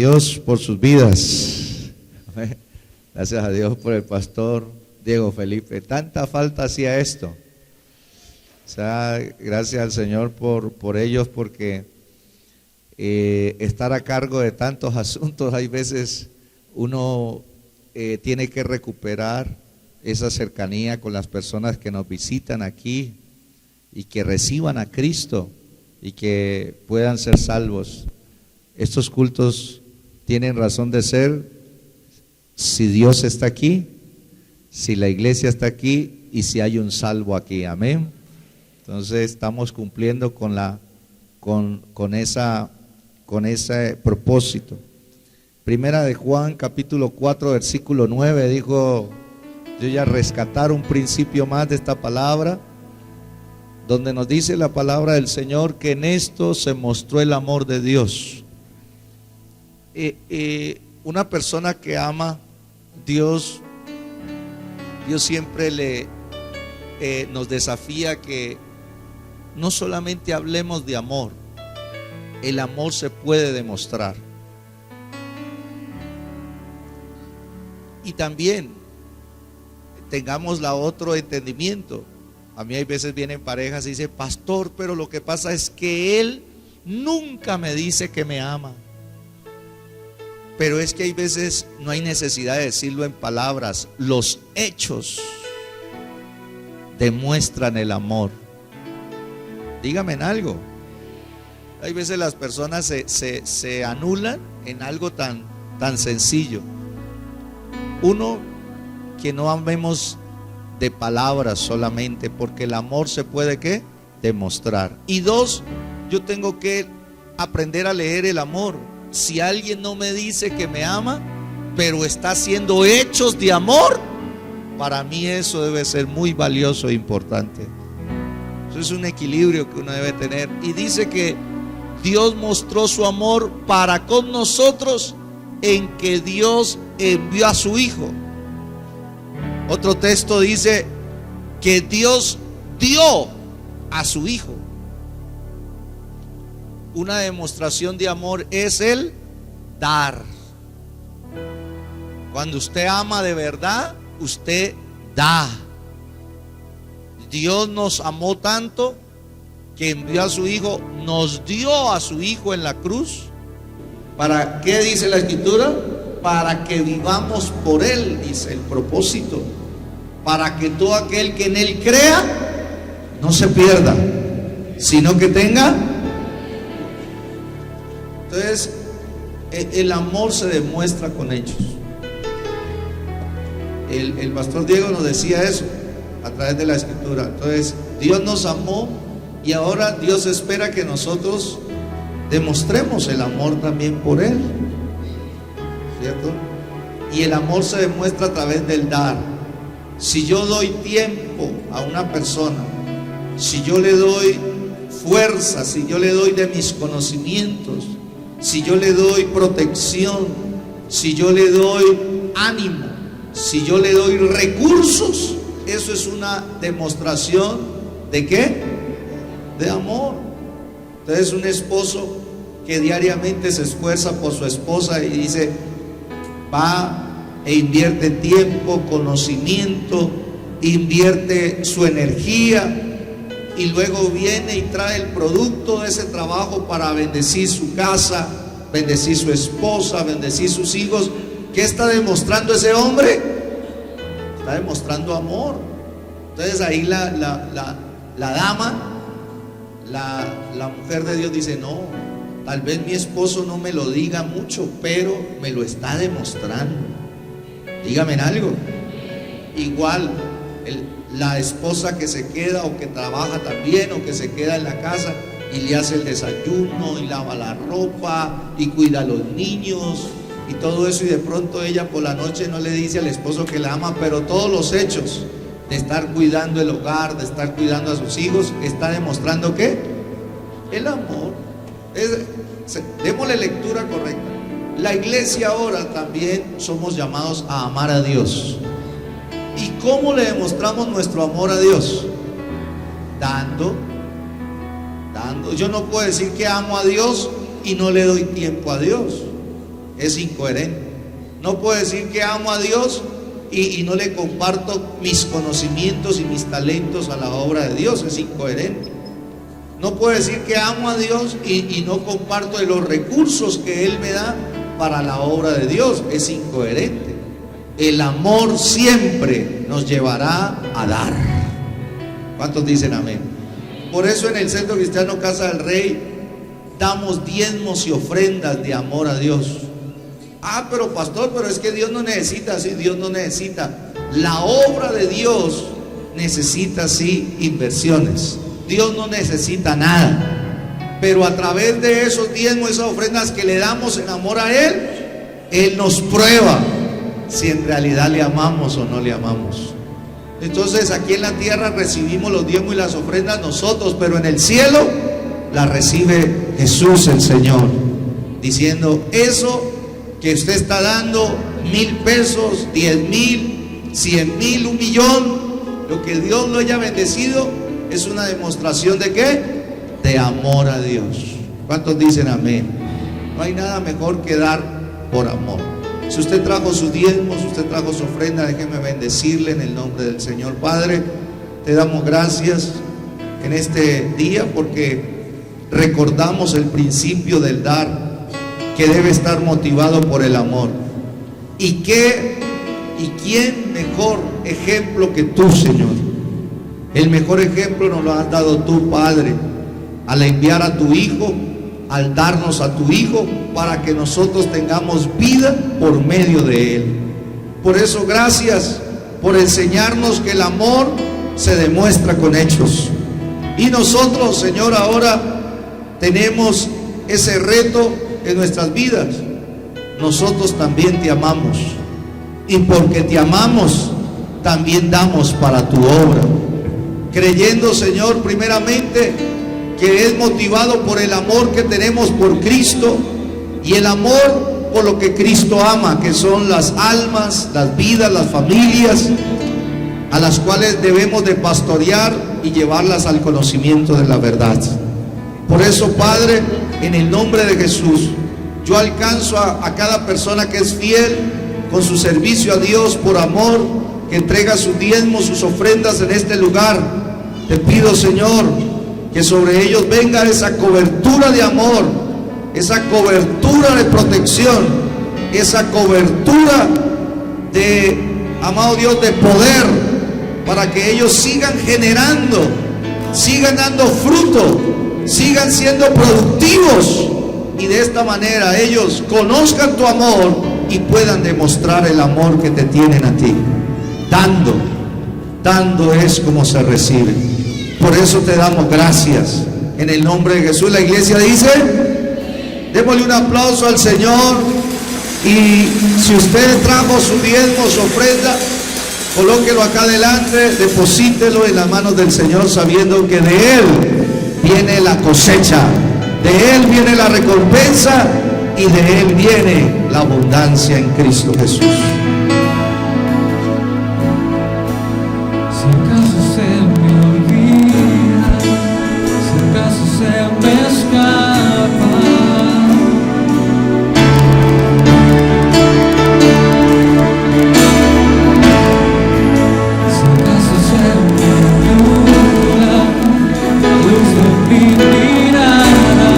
Dios por sus vidas. Gracias a Dios por el pastor Diego Felipe. Tanta falta hacía esto. O sea, gracias al Señor por ellos, porque estar a cargo de tantos asuntos, hay veces uno tiene que recuperar esa cercanía con las personas que nos visitan aquí y que reciban a Cristo y que puedan ser salvos. Estos cultos tienen razón de ser si Dios está aquí, si la iglesia está aquí y si hay un salvo aquí. Amén. Entonces estamos cumpliendo con ese propósito. Primera de Juan capítulo 4 versículo 9 dijo: yo ya rescatar un principio más de esta palabra, donde nos dice la palabra del Señor que en esto se mostró el amor de Dios. Una persona que ama Dios siempre nos desafía que no solamente hablemos de amor, el amor se puede demostrar. Y también tengamos otro entendimiento. A mí hay veces vienen parejas y dicen: pastor, pero lo que pasa es que él nunca me dice que me ama. Pero es que hay veces no hay necesidad de decirlo en palabras, los hechos demuestran el amor. Dígame en algo. Hay veces las personas se anulan en algo tan sencillo. Uno, que no amemos de palabras solamente, porque el amor se puede ¿qué? Demostrar. Y dos, yo tengo que aprender a leer el amor. Si alguien no me dice que me ama, pero está haciendo hechos de amor, para mí eso debe ser muy valioso e importante. Eso es un equilibrio que uno debe tener. Y dice que Dios mostró su amor para con nosotros en que Dios envió a su Hijo. Otro texto dice que Dios dio a su Hijo. Una demostración de amor es el dar. Cuando usted ama de verdad, usted da. Dios nos amó tanto que envió a su Hijo, nos dio a su Hijo en la cruz. ¿Para qué dice la Escritura? Para que vivamos por Él, dice el propósito. Para que todo aquel que en Él crea no se pierda, sino que tenga. Entonces, el amor se demuestra con hechos. El pastor Diego nos decía eso a través de la Escritura. Entonces, Dios nos amó y ahora Dios espera que nosotros demostremos el amor también por Él, ¿cierto? Y el amor se demuestra a través del dar. Si yo doy tiempo a una persona, si yo le doy fuerza, si yo le doy de mis conocimientos, si yo le doy protección, si yo le doy ánimo, si yo le doy recursos, eso es una demostración ¿de qué? De amor. Entonces, un esposo que diariamente se esfuerza por su esposa y dice, va e invierte tiempo, conocimiento, invierte su energía, y luego viene y trae el producto de ese trabajo para bendecir su casa, bendecir su esposa, bendecir sus hijos. ¿Qué está demostrando ese hombre? Está demostrando amor. Entonces ahí la dama, la mujer de Dios dice: no, tal vez mi esposo no me lo diga mucho, pero me lo está demostrando. Dígame en algo. Igual la esposa que se queda o que trabaja también, o que se queda en la casa y le hace el desayuno y lava la ropa y cuida a los niños y todo eso, y de pronto ella por la noche no le dice al esposo que la ama, pero todos los hechos de estar cuidando el hogar, de estar cuidando a sus hijos, está demostrando ¿qué? El amor. Démosle lectura correcta. La iglesia ahora también somos llamados a amar a Dios. ¿Y cómo le demostramos nuestro amor a Dios? Dando. Yo no puedo decir que amo a Dios y no le doy tiempo a Dios. Es incoherente. No puedo decir que amo a Dios y no le comparto mis conocimientos y mis talentos a la obra de Dios. Es incoherente. No puedo decir que amo a Dios y no comparto de los recursos que Él me da para la obra de Dios. Es incoherente. El amor siempre nos llevará a dar. ¿Cuántos dicen amén? Por eso en el Centro Cristiano Casa del Rey damos diezmos y ofrendas de amor a Dios. Pero pastor, pero es que Dios no necesita. Sí, Dios no necesita. La obra de Dios necesita sí inversiones. Dios no necesita nada, pero a través de esos diezmos, esas ofrendas que le damos en amor a Él, Él nos prueba si en realidad le amamos o no le amamos. Entonces aquí en la tierra recibimos los diezmos y las ofrendas nosotros, pero en el cielo las recibe Jesús el Señor, diciendo: eso que usted está dando, 1,000 pesos, 10,000, 100,000, 1,000,000, lo que Dios lo haya bendecido, es una demostración ¿de qué? De amor a Dios. ¿Cuántos dicen amén? No hay nada mejor que dar por amor. Si usted trajo sus diezmos, usted trajo su ofrenda, déjeme bendecirle en el nombre del Señor. Padre, te damos gracias en este día porque recordamos el principio del dar, que debe estar motivado por el amor. ¿Y quién mejor ejemplo que tú, Señor? El mejor ejemplo nos lo has dado tú, Padre, al enviar a tu Hijo, al darnos a tu Hijo, para que nosotros tengamos vida por medio de Él. Por eso, gracias por enseñarnos que el amor se demuestra con hechos. Y nosotros, Señor, ahora tenemos ese reto en nuestras vidas. Nosotros también te amamos, y porque te amamos, también damos para tu obra, creyendo, Señor, primeramente que es motivado por el amor que tenemos por Cristo y el amor por lo que Cristo ama, que son las almas, las vidas, las familias a las cuales debemos de pastorear y llevarlas al conocimiento de la verdad. Por eso, Padre, en el nombre de Jesús, yo alcanzo a cada persona que es fiel con su servicio a Dios por amor, que entrega sus diezmos, sus ofrendas en este lugar. Te pido, Señor, que sobre ellos venga esa cobertura de amor, esa cobertura de protección, esa cobertura de, amado Dios, de poder, para que ellos sigan generando, sigan dando fruto, sigan siendo productivos, y de esta manera ellos conozcan tu amor y puedan demostrar el amor que te tienen a ti. Dando es como se recibe. Por eso te damos gracias en el nombre de Jesús. La iglesia dice: démosle un aplauso al Señor. Y si usted trajo su diezmo, su ofrenda, colóquelo acá adelante, deposítelo en las manos del Señor, sabiendo que de Él viene la cosecha, de Él viene la recompensa y de Él viene la abundancia en Cristo Jesús. Si acaso se me olvida, si acaso se me escapa, si acaso se me nubla la luz de mi mirada,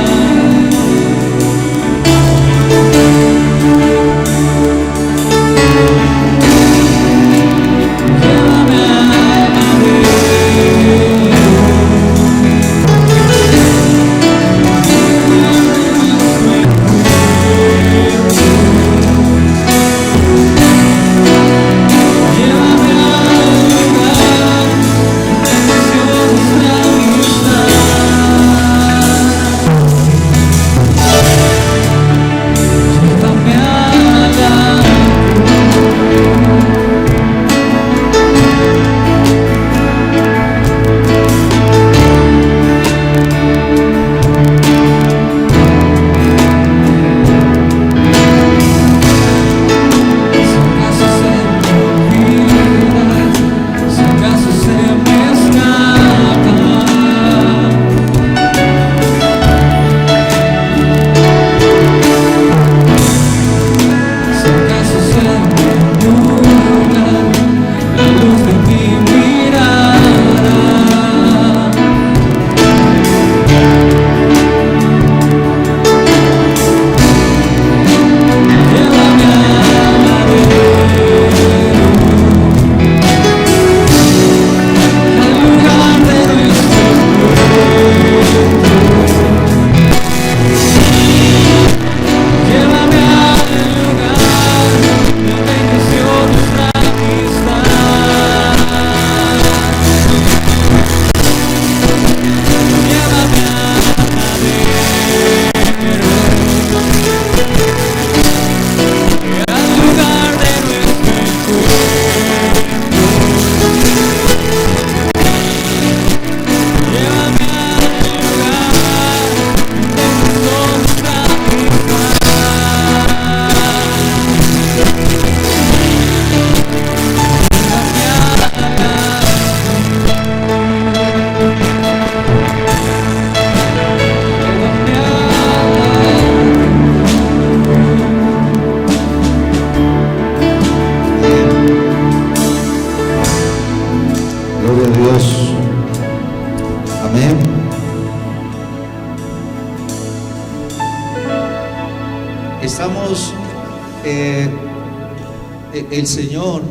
el Señor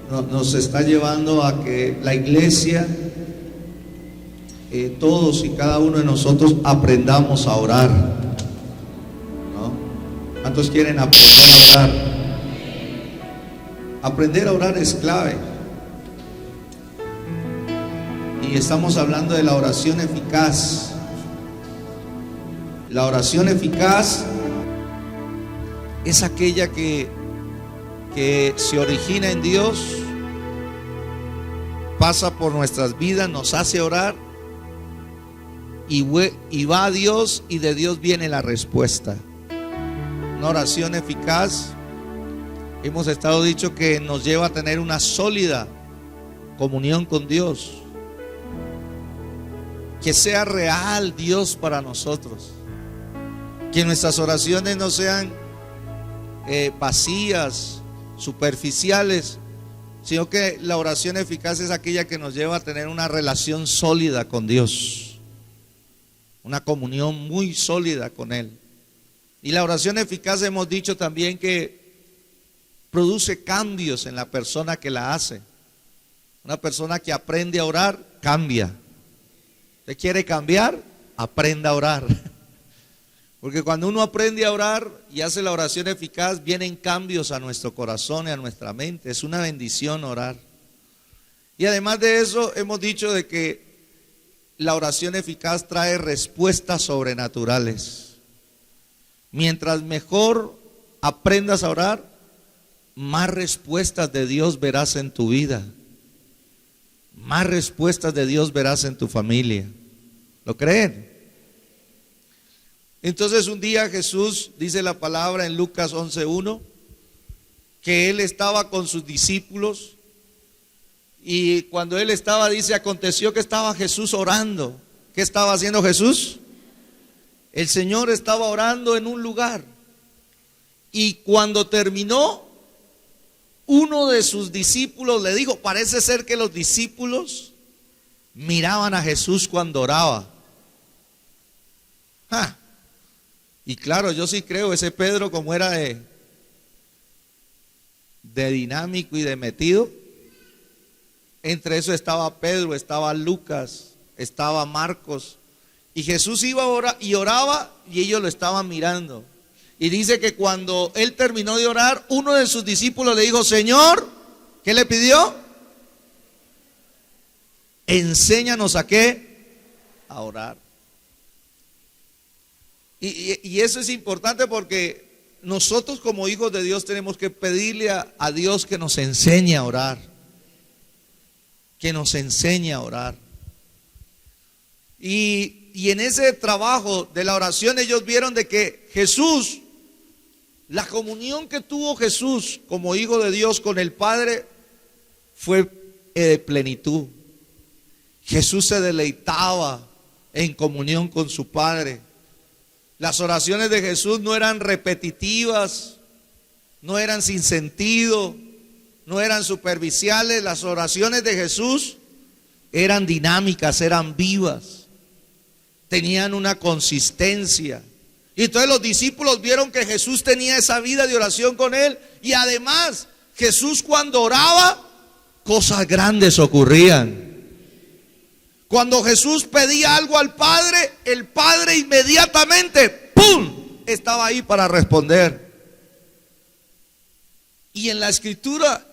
nos está llevando a que la iglesia, todos y cada uno de nosotros aprendamos a orar, ¿no? ¿Cuántos quieren aprender a orar? Aprender a orar es clave. Y estamos hablando de la oración eficaz. La oración eficaz es aquella que se origina en Dios, pasa por nuestras vidas, nos hace orar y va a Dios, y de Dios viene la respuesta. Una oración eficaz, hemos estado dicho que nos lleva a tener una sólida comunión con Dios, que sea real Dios para nosotros, que nuestras oraciones no sean vacías, superficiales, sino que la oración eficaz es aquella que nos lleva a tener una relación sólida con Dios, una comunión muy sólida con Él. Y la oración eficaz hemos dicho también que produce cambios en la persona que la hace. Una persona que aprende a orar, cambia. ¿Usted quiere cambiar? Aprenda a orar. Porque cuando uno aprende a orar y hace la oración eficaz, vienen cambios a nuestro corazón y a nuestra mente. Es una bendición orar. Y además de eso, hemos dicho de que la oración eficaz trae respuestas sobrenaturales. Mientras mejor aprendas a orar, más respuestas de Dios verás en tu vida. Más respuestas de Dios verás en tu familia. ¿Lo creen? Entonces un día Jesús, dice la palabra en Lucas 11:1, que Él estaba con sus discípulos, y cuando Él estaba, dice, aconteció que estaba Jesús orando. ¿Qué estaba haciendo Jesús? El Señor estaba orando en un lugar, y cuando terminó, uno de sus discípulos le dijo, parece ser que los discípulos miraban a Jesús cuando oraba. Y claro, yo sí creo, ese Pedro, como era de dinámico y de metido, entre eso estaba Pedro, estaba Lucas, estaba Marcos, y Jesús iba a orar y oraba, y ellos lo estaban mirando. Y dice que cuando Él terminó de orar, uno de sus discípulos le dijo, Señor, ¿qué le pidió? Enséñanos a qué, a orar. Y eso es importante porque nosotros como hijos de Dios tenemos que pedirle a Dios que nos enseñe a orar. Que nos enseñe a orar. Y en ese trabajo de la oración ellos vieron de que Jesús, la comunión que tuvo Jesús como hijo de Dios con el Padre fue de plenitud. Jesús se deleitaba en comunión con su Padre. Las oraciones de Jesús no eran repetitivas, no eran sin sentido, no eran superficiales. Las oraciones de Jesús eran dinámicas, eran vivas, tenían una consistencia. Y entonces los discípulos vieron que Jesús tenía esa vida de oración con Él. Y además, Jesús cuando oraba, cosas grandes ocurrían. Cuando Jesús pedía algo al Padre, el Padre inmediatamente, ¡pum!, estaba ahí para responder. Y en la Escritura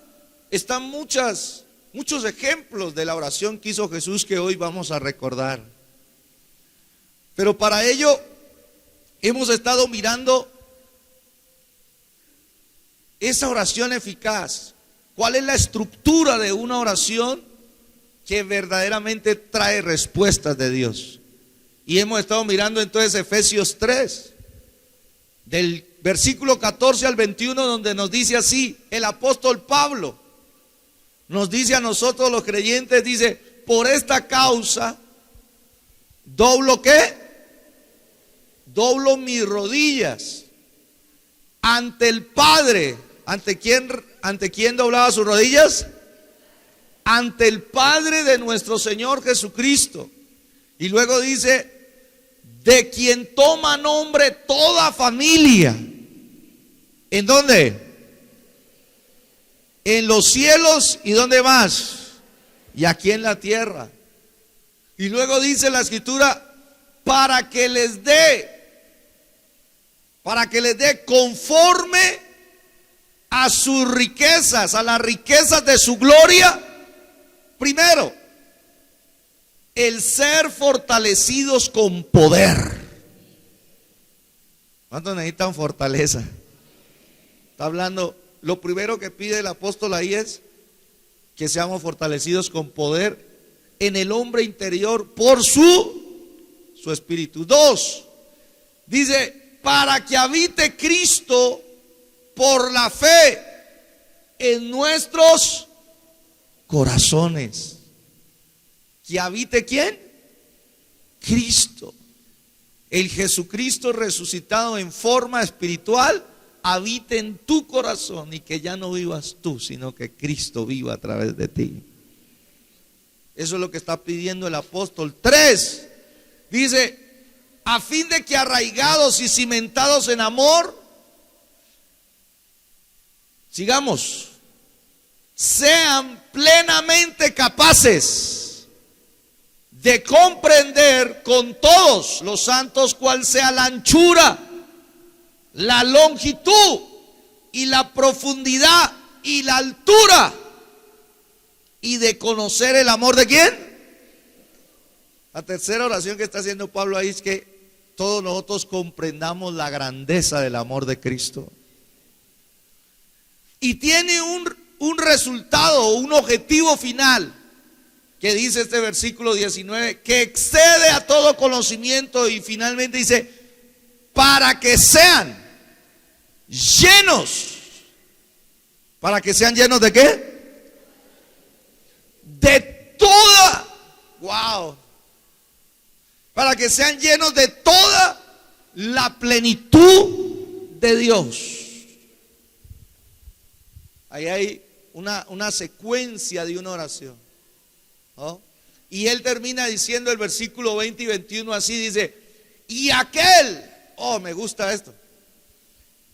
están muchos ejemplos de la oración que hizo Jesús que hoy vamos a recordar. Pero para ello hemos estado mirando esa oración eficaz. ¿Cuál es la estructura de una oración que verdaderamente trae respuestas de Dios? Y hemos estado mirando entonces Efesios 3, del versículo 14 al 21, donde nos dice así, el apóstol Pablo nos dice a nosotros los creyentes, dice, por esta causa, ¿doblo qué? Doblo mis rodillas ante el Padre. ¿Ante quién doblaba sus rodillas? Ante el Padre de nuestro Señor Jesucristo. Y luego dice, de quien toma nombre toda familia ¿En dónde? En los cielos. ¿Y dónde más? Y aquí en la tierra. Y luego dice la escritura, para que les dé conforme a sus riquezas, a las riquezas de su gloria. Primero, el ser fortalecidos con poder. ¿Cuántos necesitan fortaleza? Está hablando, lo primero que pide el apóstol ahí es que seamos fortalecidos con poder en el hombre interior por su espíritu. 2, dice, para que habite Cristo por la fe en nuestros corazones. ¿Que habite quién? Cristo. El Jesucristo resucitado en forma espiritual habite en tu corazón, y que ya no vivas tú, sino que Cristo viva a través de ti. Eso es lo que está pidiendo el apóstol. 3, dice, a fin de que arraigados y cimentados en amor, sigamos, sean plenamente capaces de comprender con todos los santos cuál sea la anchura, la longitud y la profundidad y la altura, y de conocer el amor de ¿quién? La tercera oración que está haciendo Pablo ahí es que todos nosotros comprendamos la grandeza del amor de Cristo. Y tiene un resultado, un objetivo final, que dice este versículo 19, que excede a todo conocimiento, y finalmente dice, para que sean llenos. ¿Para que sean llenos de qué? De toda, wow, para que sean llenos de toda la plenitud de Dios. Ahí hay una secuencia de una oración, ¿no? Y él termina diciendo el versículo 20 y 21 así, dice, y aquel, oh, me gusta esto,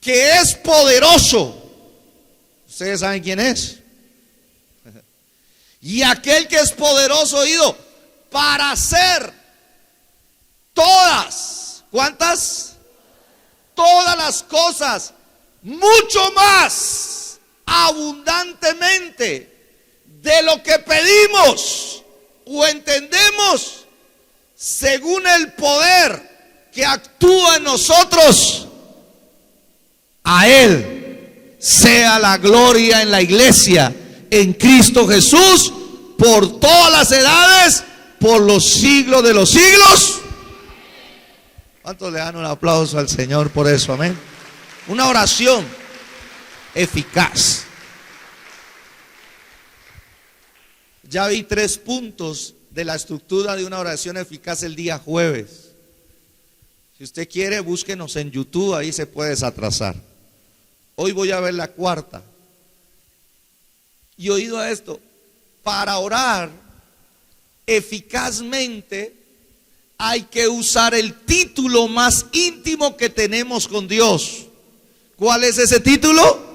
que es poderoso. ¿Ustedes saben quién es? Y aquel que es poderoso, oído, para hacer todas, ¿cuántas? Todas las cosas, mucho más abundantemente de lo que pedimos o entendemos, según el poder que actúa en nosotros. A Él sea la gloria en la iglesia, en Cristo Jesús, por todas las edades, por los siglos de los siglos. ¿Cuántos le dan un aplauso al Señor por eso? Amén. Una oración eficaz. Ya vi 3 puntos de la estructura de una oración eficaz el día jueves. Si usted quiere, búsquenos en YouTube, ahí se puede desatrasar. Hoy voy a ver la 4. Y oído a esto, para orar eficazmente hay que usar el título más íntimo que tenemos con Dios. ¿Cuál es ese título?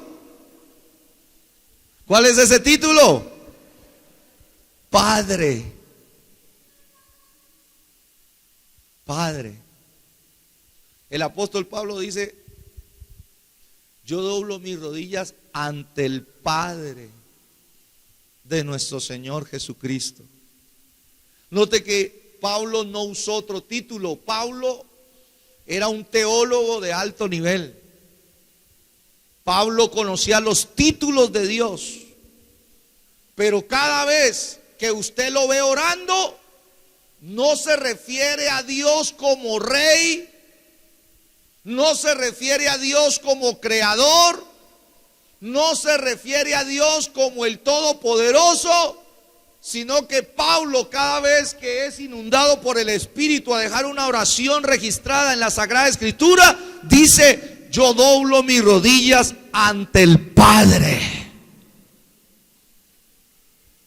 ¿Cuál es ese título? Padre. Padre. El apóstol Pablo dice, yo doblo mis rodillas ante el Padre de nuestro Señor Jesucristo. Note que Pablo no usó otro título. Pablo era un teólogo de alto nivel. Pablo conocía los títulos de Dios. Pero cada vez que usted lo ve orando, no se refiere a Dios como rey, no se refiere a Dios como creador, no se refiere a Dios como el Todopoderoso, sino que Pablo, cada vez que es inundado por el Espíritu a dejar una oración registrada en la Sagrada Escritura, dice, yo doblo mis rodillas ante el Padre.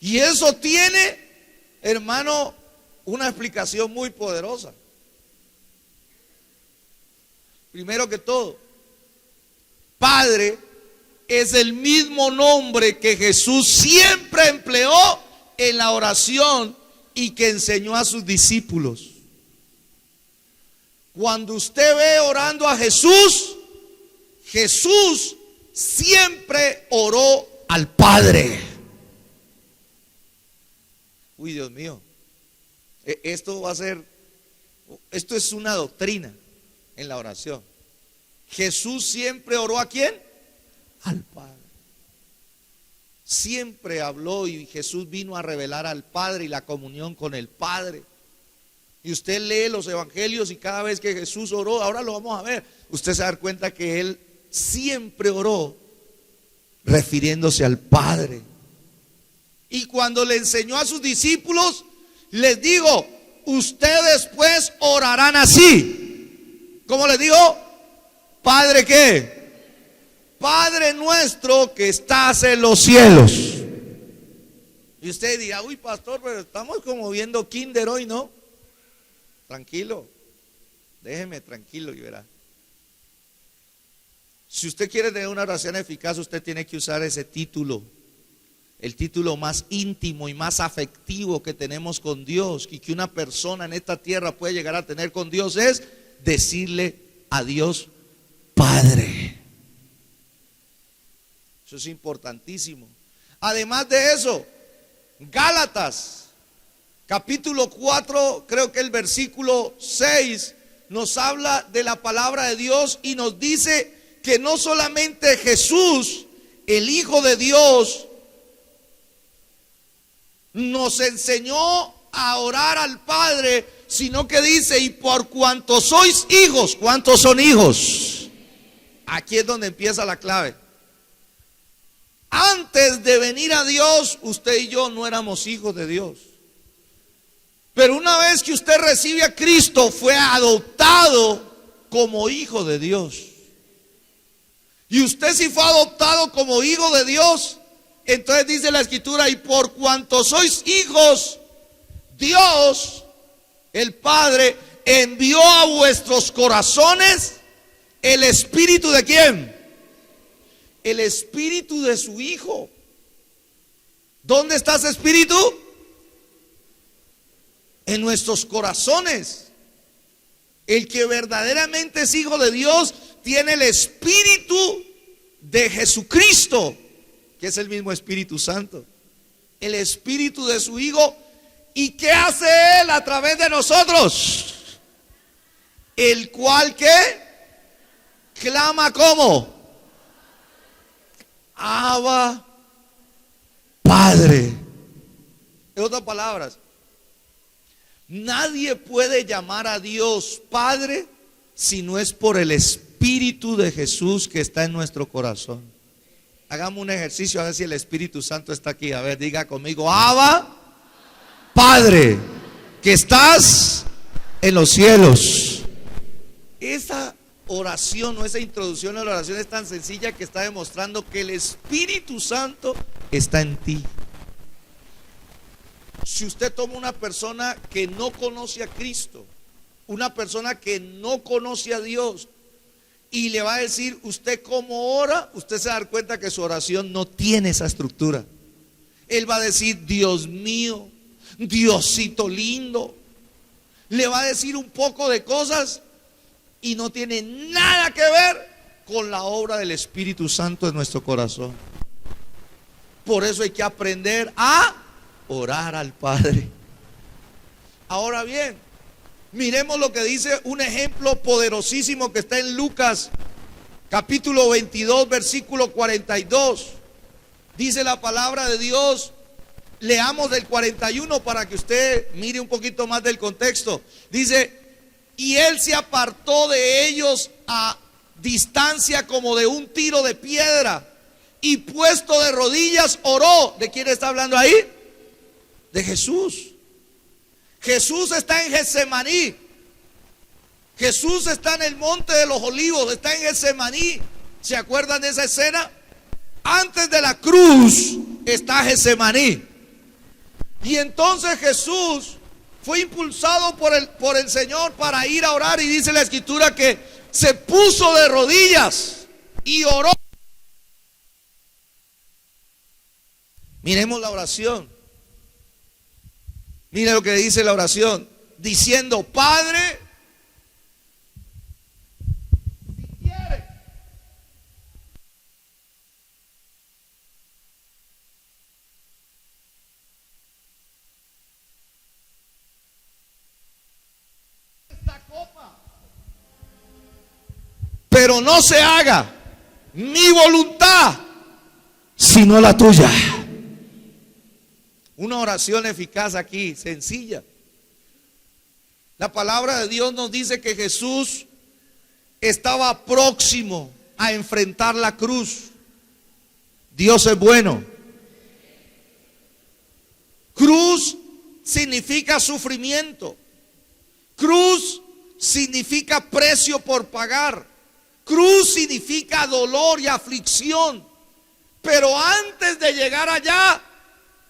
Y eso tiene, hermano, una explicación muy poderosa. Primero que todo, Padre es el mismo nombre que Jesús siempre empleó en la oración y que enseñó a sus discípulos. Cuando usted ve orando a Jesús, Jesús siempre oró al Padre. Uy, Dios mío, esto es una doctrina en la oración. Jesús siempre oró ¿a quién? Al Padre. Siempre habló y Jesús vino a revelar al Padre y la comunión con el Padre. Y usted lee los evangelios y cada vez que Jesús oró, ahora lo vamos a ver, usted se da cuenta que Él siempre oró refiriéndose al Padre. Y cuando le enseñó a sus discípulos, les digo, ustedes pues orarán así. ¿Cómo les digo? Padre, ¿qué? Padre nuestro que estás en los cielos. Y usted dirá, uy pastor, pero estamos como viendo Kinder hoy, ¿no? Tranquilo, déjeme tranquilo y verá. Si usted quiere tener una oración eficaz, usted tiene que usar ese título, el título más íntimo y más afectivo que tenemos con Dios y que una persona en esta tierra puede llegar a tener con Dios, es decirle a Dios Padre. Eso es importantísimo. Además de eso, Gálatas capítulo 4, creo que el versículo 6 nos habla de la palabra de Dios y nos dice que no solamente Jesús, el Hijo de Dios, nos enseñó a orar al Padre, sino que dice, y por cuanto sois hijos, ¿cuántos son hijos? Aquí es donde empieza la clave. Antes de venir a Dios, usted y yo no éramos hijos de Dios. Pero una vez que usted recibe a Cristo, fue adoptado como hijo de Dios. Y usted si fue adoptado como hijo de Dios, entonces dice la Escritura, y por cuanto sois hijos, Dios, el Padre, envió a vuestros corazones el espíritu ¿de quién? El espíritu de su Hijo. ¿Dónde está ese espíritu? En nuestros corazones. El que verdaderamente es hijo de Dios tiene el espíritu de Jesucristo, que es el mismo Espíritu Santo. El espíritu de su Hijo. ¿Y qué hace Él a través de nosotros? El cual ¿qué? Clama ¿cómo? Abba, Padre. En otras palabras, nadie puede llamar a Dios Padre si no es por el Espíritu de Jesús que está en nuestro corazón. Hagamos un ejercicio a ver si el Espíritu Santo está aquí. A ver, diga conmigo, Abba, Padre, que estás en los cielos. Esa oración o esa introducción a la oración es tan sencilla que está demostrando que el Espíritu Santo está en ti. Si usted toma una persona que no conoce a Cristo, una persona que no conoce a Dios, y le va a decir usted cómo ora, usted se va a dar cuenta que su oración no tiene esa estructura. Él va a decir, Dios mío, Diosito lindo. Le va a decir un poco de cosas y no tiene nada que ver con la obra del Espíritu Santo en nuestro corazón. Por eso hay que aprender a orar al Padre. Ahora bien, miremos lo que dice un ejemplo poderosísimo que está en Lucas capítulo 22 versículo 42. Dice la palabra de Dios, leamos del 41 para que usted mire un poquito más del contexto. Dice, y él se apartó de ellos a distancia como de un tiro de piedra, y puesto de rodillas oró. ¿De quién está hablando ahí? De Jesús. Jesús está en Getsemaní. Jesús está en el monte de los olivos, está en Getsemaní. ¿Se acuerdan de esa escena? Antes de la cruz está Getsemaní. Y entonces Jesús fue impulsado por el Señor para ir a orar, y dice la Escritura que se puso de rodillas y oró. Miremos la oración. Mire lo que dice la oración, diciendo: Padre, si quieres, esta copa, pero no se haga mi voluntad, sino la tuya. Una oración eficaz aquí, sencilla. La palabra de Dios nos dice que Jesús estaba próximo a enfrentar la cruz. Dios es bueno. Cruz significa sufrimiento. Cruz significa precio por pagar. Cruz significa dolor y aflicción. Pero antes de llegar allá,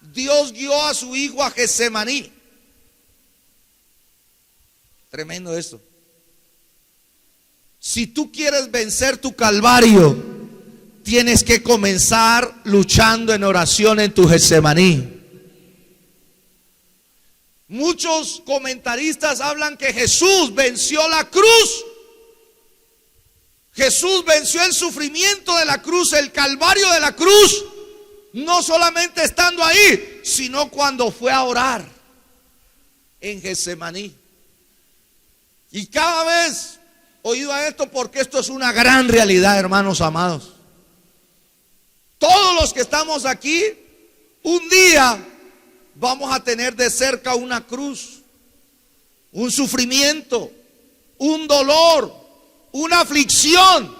Dios guió a su hijo a Getsemaní. Tremendo esto. Si tú quieres vencer tu calvario, tienes que comenzar luchando en oración en tu Getsemaní. Muchos comentaristas hablan que Jesús venció la cruz. Jesús venció el sufrimiento de la cruz, el calvario de la cruz. No solamente estando ahí, sino cuando fue a orar en Getsemaní. Y cada vez oído a esto, porque esto es una gran realidad, hermanos amados. Todos los que estamos aquí, un día vamos a tener de cerca una cruz, un sufrimiento, un dolor, una aflicción.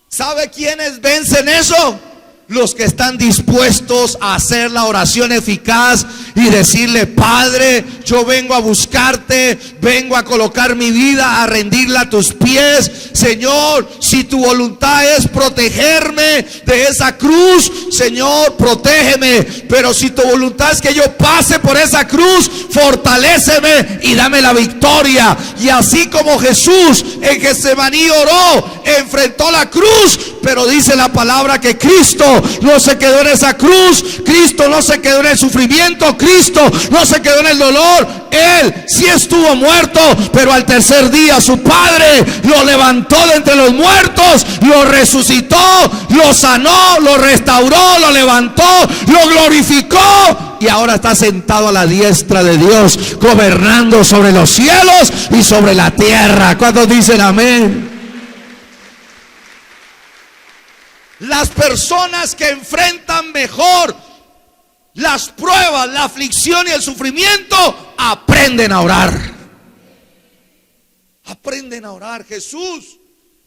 ¿Sabe quiénes vencen eso? Los que están dispuestos a hacer la oración eficaz y decirle: Padre, yo vengo a buscarte, vengo a colocar mi vida, a rendirla a tus pies. Señor, si tu voluntad es protegerme de esa cruz, Señor, protégeme. Pero si tu voluntad es que yo pase por esa cruz, fortaléceme y dame la victoria. Y así como Jesús en Getsemaní oró, enfrentó la cruz, pero dice la palabra que Cristo no se quedó en esa cruz, Cristo no se quedó en el sufrimiento, Cristo no se quedó en el dolor. Él sí estuvo muerto, pero al tercer día su Padre lo levantó de entre los muertos, lo resucitó, lo sanó, lo restauró, lo levantó, lo glorificó, y ahora está sentado a la diestra de Dios, gobernando sobre los cielos y sobre la tierra. ¿Cuántos dicen amén? Las personas que enfrentan mejor las pruebas, la aflicción y el sufrimiento, aprenden a orar. Aprenden a orar. Jesús,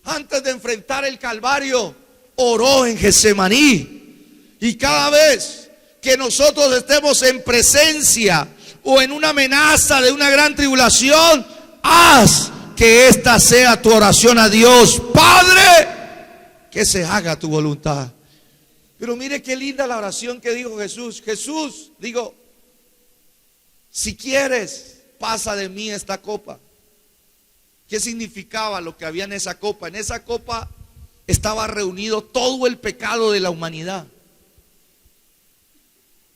antes de enfrentar el Calvario, oró en Getsemaní. Y cada vez que nosotros estemos en presencia o en una amenaza de una gran tribulación, haz que esta sea tu oración a Dios: Padre, que se haga tu voluntad. Pero mire qué linda la oración que dijo Jesús. Jesús, digo, si quieres, pasa de mí esta copa. ¿Qué significaba lo que había en esa copa? En esa copa estaba reunido todo el pecado de la humanidad.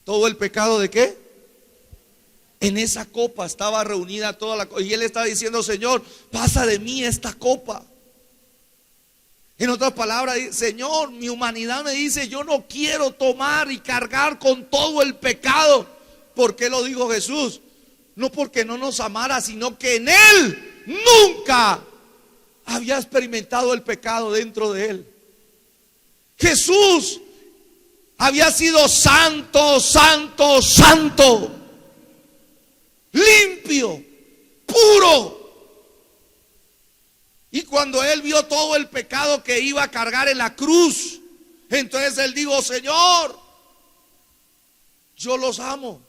¿Todo el pecado de qué? En esa copa estaba reunida toda la copa. Y él está diciendo: Señor, pasa de mí esta copa. En otras palabras, Señor, mi humanidad me dice: yo no quiero tomar y cargar con todo el pecado. ¿Por qué lo dijo Jesús? No porque no nos amara, sino que en Él nunca había experimentado el pecado dentro de Él. Jesús había sido santo, santo, santo, limpio, puro. Y cuando Él vio todo el pecado que iba a cargar en la cruz, entonces Él dijo: Señor, yo los amo.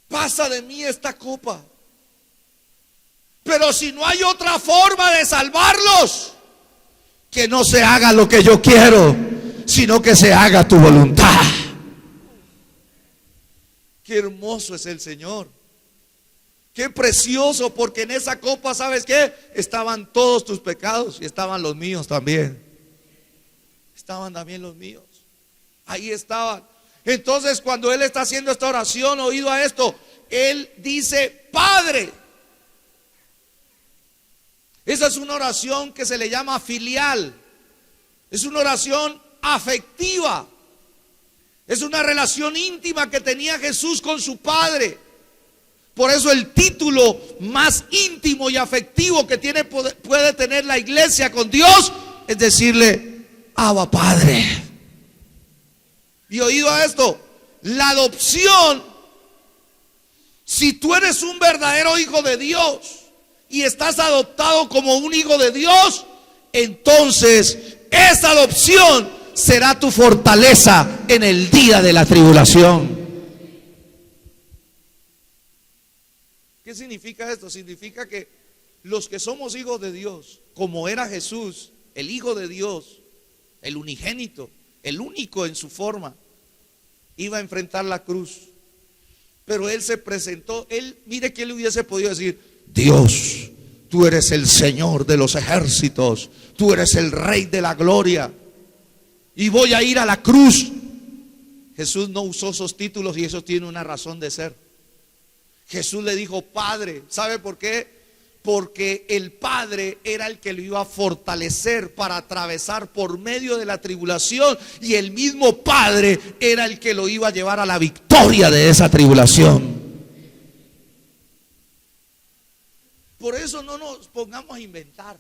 Pasa de mí esta copa. Pero si no hay otra forma de salvarlos, que no se haga lo que yo quiero, sino que se haga tu voluntad. Qué hermoso es el Señor. Qué precioso, porque en esa copa, ¿sabes qué? Estaban todos tus pecados y estaban los míos también. Estaban también los míos. Ahí estaban. Entonces, cuando él está haciendo esta oración, oído a esto, él dice: Padre. Esa es una oración que se le llama filial. Es una oración afectiva. Es una relación íntima que tenía Jesús con su Padre. Por eso el título más íntimo y afectivo que puede tener la iglesia con Dios es decirle: Abba, Padre. Y oído a esto, la adopción, si tú eres un verdadero hijo de Dios y estás adoptado como un hijo de Dios, entonces esa adopción será tu fortaleza en el día de la tribulación. ¿Qué significa esto? Significa que los que somos hijos de Dios, como era Jesús, el Hijo de Dios, el unigénito, el único en su forma, iba a enfrentar la cruz. Pero él se presentó, mire que él hubiese podido decir: Dios, tú eres el Señor de los ejércitos, tú eres el Rey de la gloria, y voy a ir a la cruz. Jesús no usó esos títulos, y eso tiene una razón de ser. Jesús le dijo Padre. ¿Sabe por qué? Porque el Padre era el que lo iba a fortalecer para atravesar por medio de la tribulación, y el mismo Padre era el que lo iba a llevar a la victoria de esa tribulación. Por eso no nos pongamos a inventar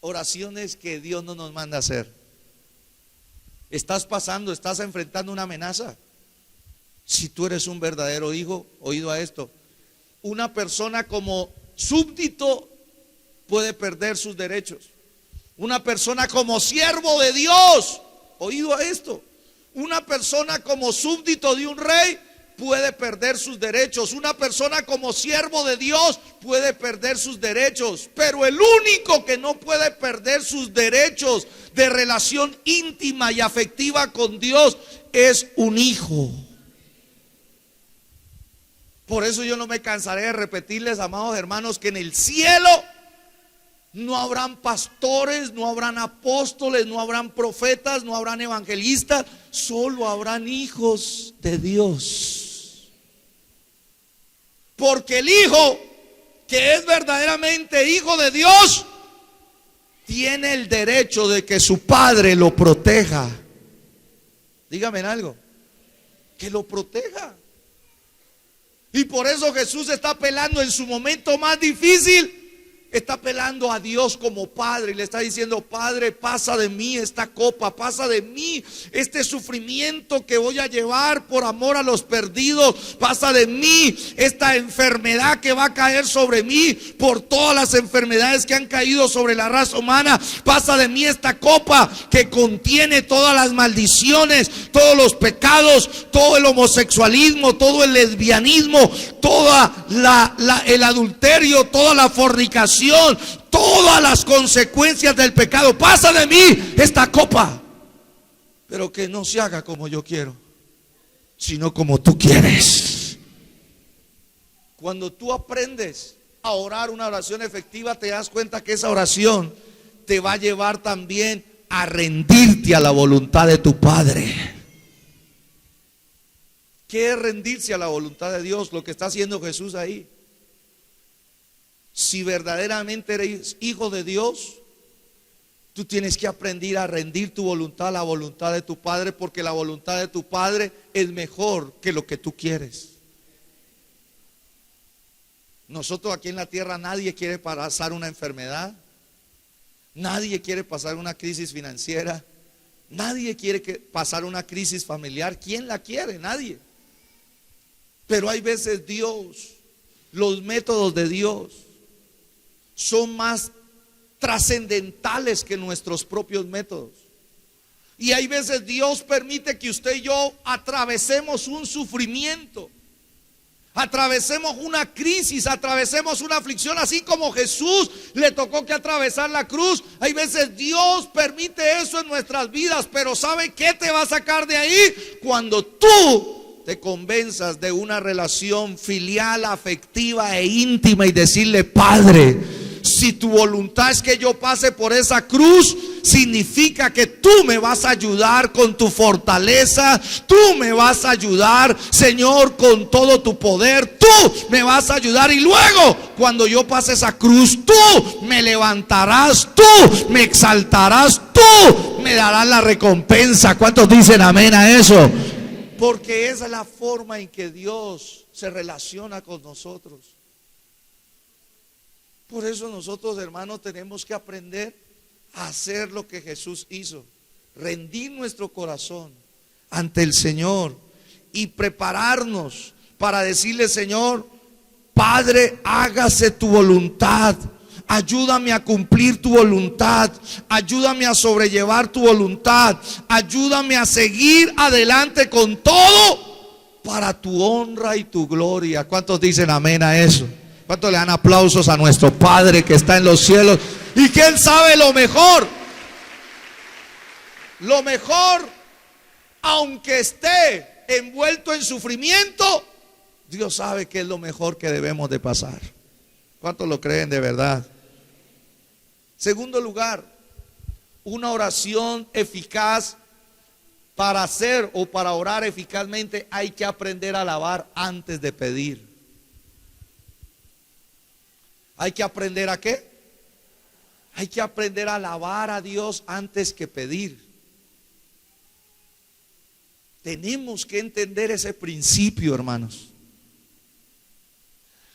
oraciones que Dios no nos manda a hacer. Estás enfrentando una amenaza. Si tú eres un verdadero hijo, oído a esto, una persona como súbdito puede perder sus derechos. Una persona como siervo de Dios, oído a esto, una persona como súbdito de un rey puede perder sus derechos. Una persona como siervo de Dios puede perder sus derechos. Pero el único que no puede perder sus derechos de relación íntima y afectiva con Dios es un hijo. Por eso yo no me cansaré de repetirles, amados hermanos, que en el cielo no habrán pastores, no habrán apóstoles, no habrán profetas, no habrán evangelistas, solo habrán hijos de Dios. Porque el hijo que es verdaderamente hijo de Dios tiene el derecho de que su padre lo proteja. Dígame algo, que lo proteja. Y por eso Jesús está apelando en su momento más difícil, está apelando a Dios como Padre y le está diciendo: Padre, pasa de mí esta copa, pasa de mí este sufrimiento que voy a llevar por amor a los perdidos, pasa de mí esta enfermedad que va a caer sobre mí por todas las enfermedades que han caído sobre la raza humana, pasa de mí esta copa que contiene todas las maldiciones, todos los pecados, todo el homosexualismo, todo el lesbianismo, toda el adulterio, toda la fornicación, todas las consecuencias del pecado. Pasa de mí esta copa, pero que no se haga como yo quiero, sino como tú quieres. Cuando tú aprendes a orar una oración efectiva, te das cuenta que esa oración te va a llevar también a rendirte a la voluntad de tu Padre. ¿Qué es rendirse a la voluntad de Dios? Lo que está haciendo Jesús ahí. Si verdaderamente eres hijo de Dios, tú tienes que aprender a rendir tu voluntad a la voluntad de tu Padre, porque la voluntad de tu Padre es mejor que lo que tú quieres. Nosotros aquí en la tierra, nadie quiere pasar una enfermedad, nadie quiere pasar una crisis financiera, nadie quiere pasar una crisis familiar. ¿Quién la quiere? Nadie. Pero hay veces Dios, los métodos de Dios son más trascendentales que nuestros propios métodos. Y hay veces Dios permite que usted y yo atravesemos un sufrimiento, atravesemos una crisis, atravesemos una aflicción, así como Jesús le tocó que atravesar la cruz. Hay veces Dios permite eso en nuestras vidas, pero ¿sabe qué te va a sacar de ahí? Cuando tú te convenzas de una relación filial, afectiva e íntima y decirle: Padre, si tu voluntad es que yo pase por esa cruz, significa que tú me vas a ayudar con tu fortaleza, tú me vas a ayudar, Señor, con todo tu poder, tú me vas a ayudar, y luego cuando yo pase esa cruz, tú me levantarás, tú me exaltarás, tú me darás la recompensa. ¿Cuántos dicen amén a eso? Porque esa es la forma en que Dios se relaciona con nosotros. Por eso nosotros, hermanos, tenemos que aprender a hacer lo que Jesús hizo: rendir nuestro corazón ante el Señor y prepararnos para decirle: Señor, Padre, hágase tu voluntad. Ayúdame a cumplir tu voluntad, ayúdame a sobrellevar tu voluntad, ayúdame a seguir adelante con todo para tu honra y tu gloria. ¿Cuántos dicen amén a eso? ¿Cuántos le dan aplausos a nuestro Padre que está en los cielos y que Él sabe lo mejor? Lo mejor, aunque esté envuelto en sufrimiento, Dios sabe que es lo mejor que debemos de pasar. ¿Cuántos lo creen de verdad? Segundo lugar, una oración eficaz. Para hacer o para orar eficazmente hay que aprender a alabar antes de pedir. ¿Hay que aprender a qué? Hay que aprender a alabar a Dios antes que pedir. Tenemos que entender ese principio, hermanos.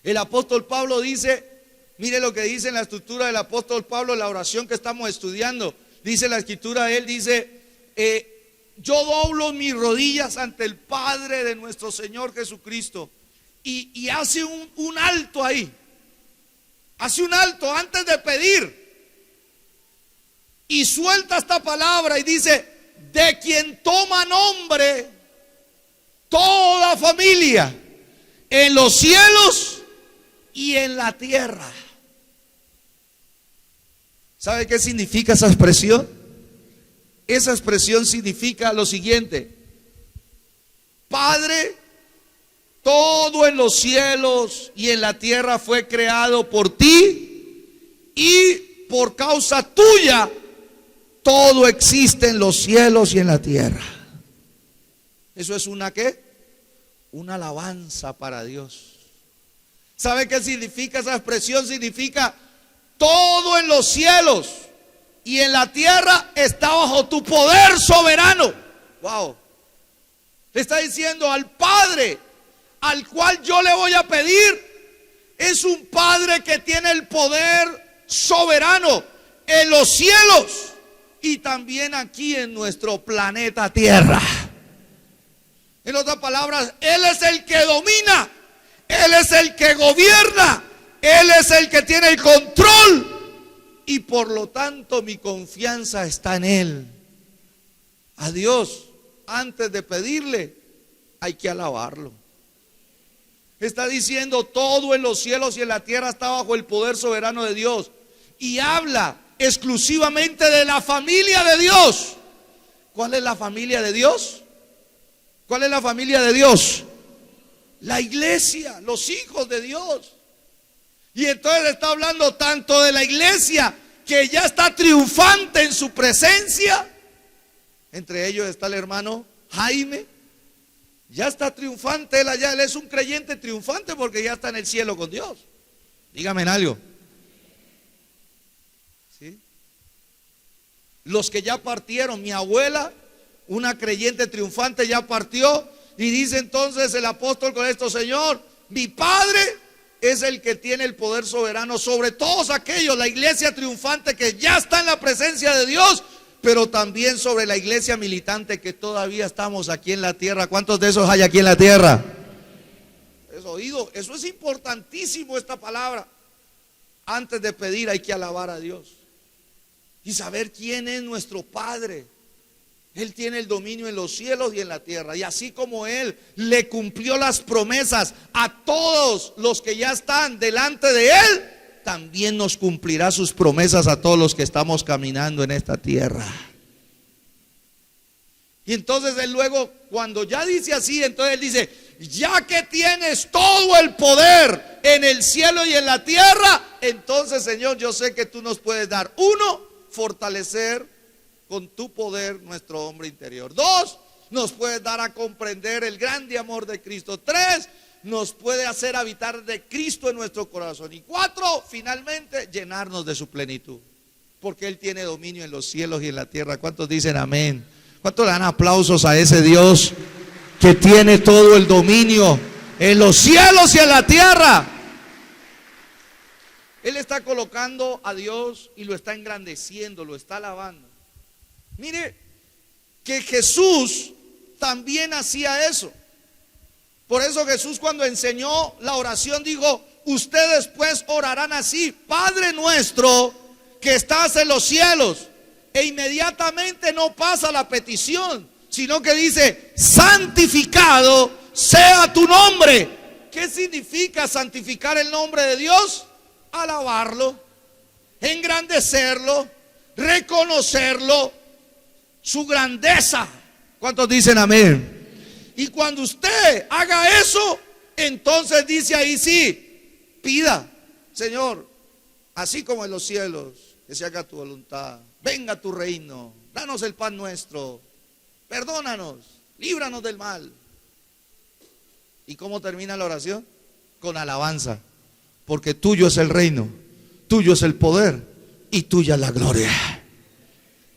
El apóstol Pablo dice, mire lo que dice en la estructura del apóstol Pablo, la oración que estamos estudiando. Dice la escritura, él dice: yo doblo mis rodillas ante el Padre de nuestro Señor Jesucristo. Y hace un alto ahí. Hace un alto antes de pedir. Y suelta esta palabra y dice: de quien toma nombre toda familia en los cielos y en la tierra. ¿Sabe qué significa esa expresión? Esa expresión significa lo siguiente: Padre, todo en los cielos y en la tierra fue creado por ti, y por causa tuya todo existe en los cielos y en la tierra. Eso es una ¿qué? Una alabanza para Dios. ¿Sabe qué significa esa expresión? Significa: todo en los cielos y en la tierra está bajo tu poder soberano. Wow. Le está diciendo al Padre al cual yo le voy a pedir, es un Padre que tiene el poder soberano en los cielos y también aquí en nuestro planeta Tierra. En otras palabras, Él es el que domina, Él es el que gobierna, Él es el que tiene el control, y por lo tanto mi confianza está en Él. A Dios, antes de pedirle, hay que alabarlo. Está diciendo: todo en los cielos y en la tierra está bajo el poder soberano de Dios. Y habla exclusivamente de la familia de Dios. ¿Cuál es la familia de Dios? ¿Cuál es la familia de Dios? La iglesia, los hijos de Dios. Y entonces está hablando tanto de la iglesia, que ya está triunfante en su presencia. Entre ellos está el hermano Jaime. Ya está triunfante él allá. Él es un creyente triunfante porque ya está en el cielo con Dios. Dígame en algo. ¿Sí? Los que ya partieron, mi abuela, una creyente triunfante, ya partió. Y dice entonces el apóstol con esto: Señor, mi Padre es el que tiene el poder soberano sobre todos aquellos, la iglesia triunfante que ya está en la presencia de Dios, pero también sobre la iglesia militante que todavía estamos aquí en la tierra. ¿Cuántos de esos hay aquí en la tierra? ¿Es oído? Eso es importantísimo, esta palabra. Antes de pedir hay que alabar a Dios y saber quién es nuestro Padre. Él tiene el dominio en los cielos y en la tierra. Y así como Él le cumplió las promesas a todos los que ya están delante de Él, también nos cumplirá sus promesas a todos los que estamos caminando en esta tierra. Y entonces él luego, cuando ya dice así, entonces él dice: ya que tienes todo el poder en el cielo y en la tierra, entonces, Señor, yo sé que tú nos puedes dar, uno, fortalecer con tu poder nuestro hombre interior. Dos, nos puedes dar a comprender el grande amor de Cristo. Tres, nos puede hacer habitar de Cristo en nuestro corazón. Y cuatro, finalmente, llenarnos de su plenitud, porque Él tiene dominio en los cielos y en la tierra. ¿Cuántos dicen amén? ¿Cuántos le dan aplausos a ese Dios que tiene todo el dominio en los cielos y en la tierra? Él está colocando a Dios y lo está engrandeciendo, lo está alabando. Mire que Jesús también hacía eso. Por eso Jesús, cuando enseñó la oración, dijo: ustedes pues orarán así: Padre nuestro que estás en los cielos. E inmediatamente no pasa la petición, sino que dice: santificado sea tu nombre. ¿Qué significa santificar el nombre de Dios? Alabarlo, engrandecerlo, reconocerlo, su grandeza. ¿Cuántos dicen amén? Y cuando usted haga eso, entonces dice ahí sí, pida: Señor, así como en los cielos, que se haga tu voluntad, venga tu reino, danos el pan nuestro, perdónanos, líbranos del mal. ¿Y cómo termina la oración? Con alabanza, porque tuyo es el reino, tuyo es el poder y tuya es la gloria.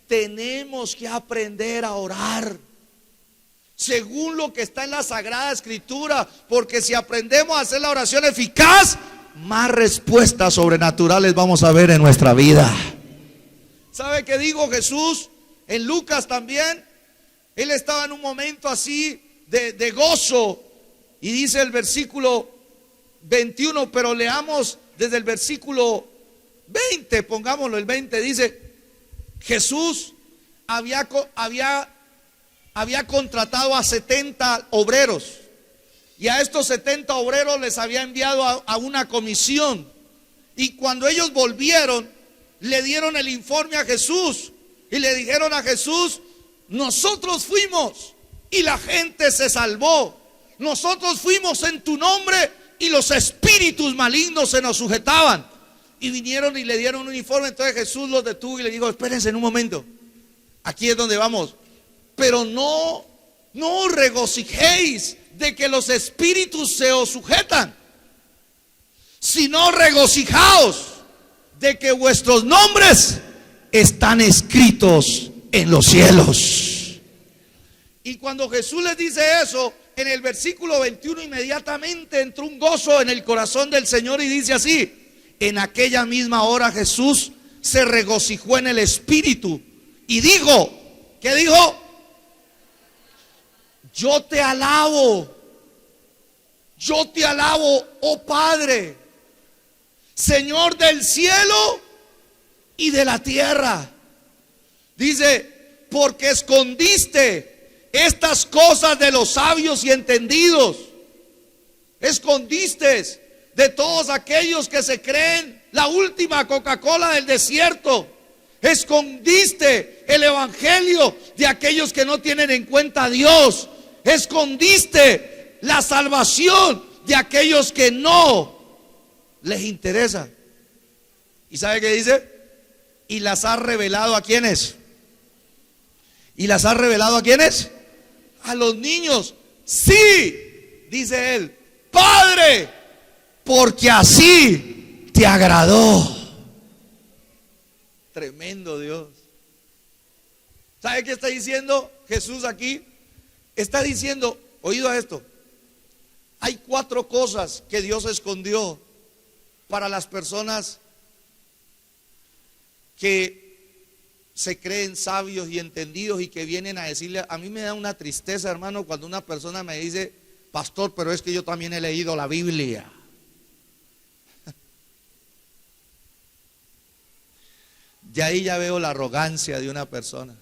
Tenemos que aprender a orar según lo que está en la Sagrada Escritura, porque si aprendemos a hacer la oración eficaz, más respuestas sobrenaturales vamos a ver en nuestra vida. ¿Sabe qué dijo Jesús en Lucas también? Él estaba en un momento así de gozo, y dice el versículo 21, pero leamos desde el versículo 20, pongámoslo el 20, dice: Jesús había contratado a 70 obreros, y a estos 70 obreros les había enviado a una comisión, y cuando ellos volvieron, le dieron el informe a Jesús y le dijeron a Jesús: nosotros fuimos y la gente se salvó, nosotros fuimos en tu nombre y los espíritus malignos se nos sujetaban. Y vinieron y le dieron un informe. Entonces Jesús los detuvo y le dijo: espérense en un momento, aquí es donde vamos. Pero no os regocijéis de que los espíritus se os sujetan, sino regocijaos de que vuestros nombres están escritos en los cielos. Y cuando Jesús les dice eso, en el versículo 21 inmediatamente entró un gozo en el corazón del Señor, y dice así: en aquella misma hora Jesús se regocijó en el Espíritu y dijo, ¿qué dijo? Yo te alabo, oh Padre, Señor del cielo y de la tierra. Dice: porque escondiste estas cosas de los sabios y entendidos, escondiste de todos aquellos que se creen la última Coca-Cola del desierto, escondiste el evangelio de aquellos que no tienen en cuenta a Dios, escondiste la salvación de aquellos que no les interesa. ¿Y sabe qué dice? Y las has revelado ¿a quiénes? ¿Y las has revelado a quiénes? A los niños. Sí, dice él, Padre, porque así te agradó. Tremendo Dios. ¿Sabe qué está diciendo Jesús aquí? Está diciendo, oído a esto, hay 4 cosas que Dios escondió para las personas que se creen sabios y entendidos y que vienen a decirle. A mí me da una tristeza, hermano, cuando una persona me dice: pastor, pero es que yo también he leído la Biblia. De ahí ya veo la arrogancia de una persona.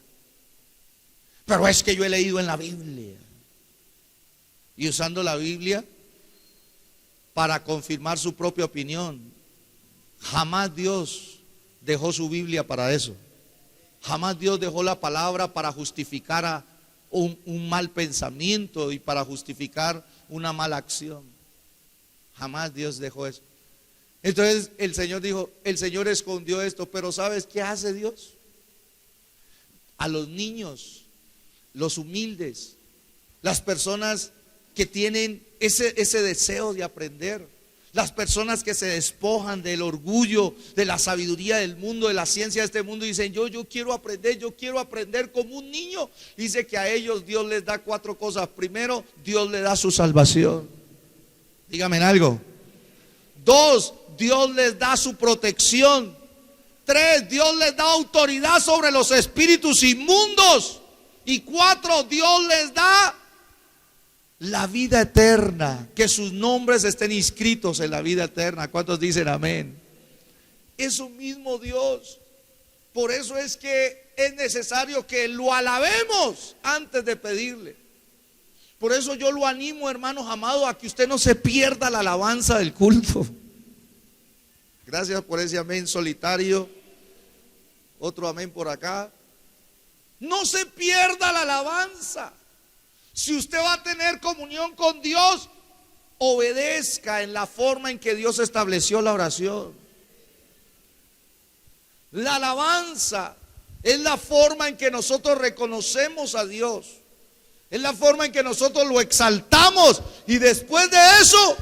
Pero es que yo he leído en la Biblia. Y usando la Biblia para confirmar su propia opinión. Jamás Dios dejó su Biblia para eso. Jamás Dios dejó la palabra para justificar un mal pensamiento y para justificar una mala acción. Jamás Dios dejó eso. Entonces el Señor dijo, el Señor escondió esto, pero ¿sabes qué hace Dios? A los niños, los humildes, las personas que tienen ese deseo de aprender, las personas que se despojan del orgullo, de la sabiduría del mundo, de la ciencia de este mundo, y dicen, yo quiero aprender como un niño. Dice que a ellos Dios les da 4 cosas. Primero, Dios les da su salvación. Dígame algo. 2, Dios les da su protección. 3, Dios les da autoridad sobre los espíritus inmundos. Y 4, Dios les da la vida eterna, que sus nombres estén inscritos en la vida eterna. ¿Cuántos dicen amén? Eso mismo Dios. Por eso es que es necesario que lo alabemos antes de pedirle. Por eso yo lo animo, hermanos amados, a que usted no se pierda la alabanza del culto. Gracias por ese amén solitario. Otro amén por acá. No se pierda la alabanza. Si usted va a tener comunión con Dios, obedezca en la forma en que Dios estableció la oración. La alabanza es la forma en que nosotros reconocemos a Dios. Es la forma en que nosotros lo exaltamos. Y después de eso,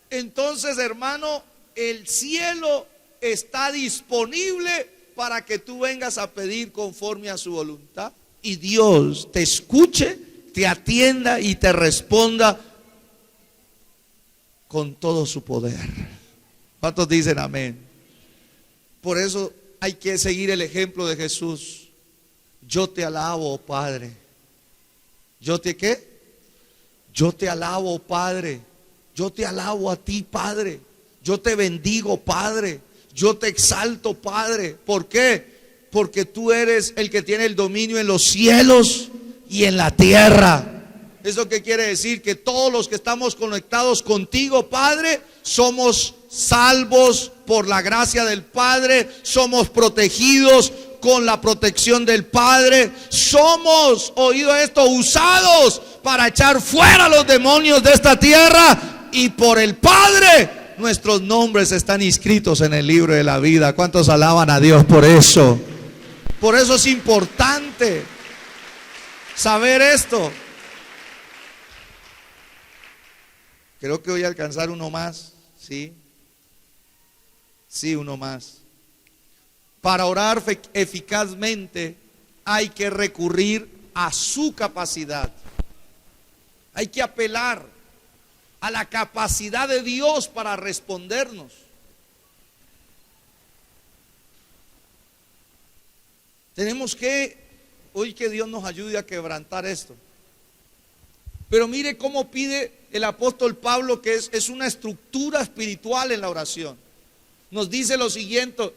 entonces, hermano, el cielo está disponible para que tú vengas a pedir conforme a su voluntad. Y Dios te escuche, te atienda y te responda con todo su poder. ¿Cuántos dicen amén? Por eso hay que seguir el ejemplo de Jesús. Yo te alabo, oh Padre. ¿Yo te qué? Yo te alabo, oh Padre. Yo te alabo a ti, Padre. Yo te bendigo, Padre. Yo te exalto, Padre. ¿Por qué? Porque tú eres el que tiene el dominio en los cielos y en la tierra. ¿Eso qué quiere decir? Que todos los que estamos conectados contigo, Padre, somos salvos por la gracia del Padre, somos protegidos con la protección del Padre, somos, oído esto, usados para echar fuera a los demonios de esta tierra, y por el Padre nuestros nombres están inscritos en el libro de la vida. ¿Cuántos alaban a Dios por eso? Por eso es importante saber esto. Creo que voy a alcanzar uno más. Sí, uno más. Para orar eficazmente hay que recurrir a su capacidad. Hay que apelar a la capacidad de Dios para respondernos. Tenemos que, hoy que Dios nos ayude a quebrantar esto. Pero mire cómo pide el apóstol Pablo, que es una estructura espiritual en la oración. Nos dice lo siguiente: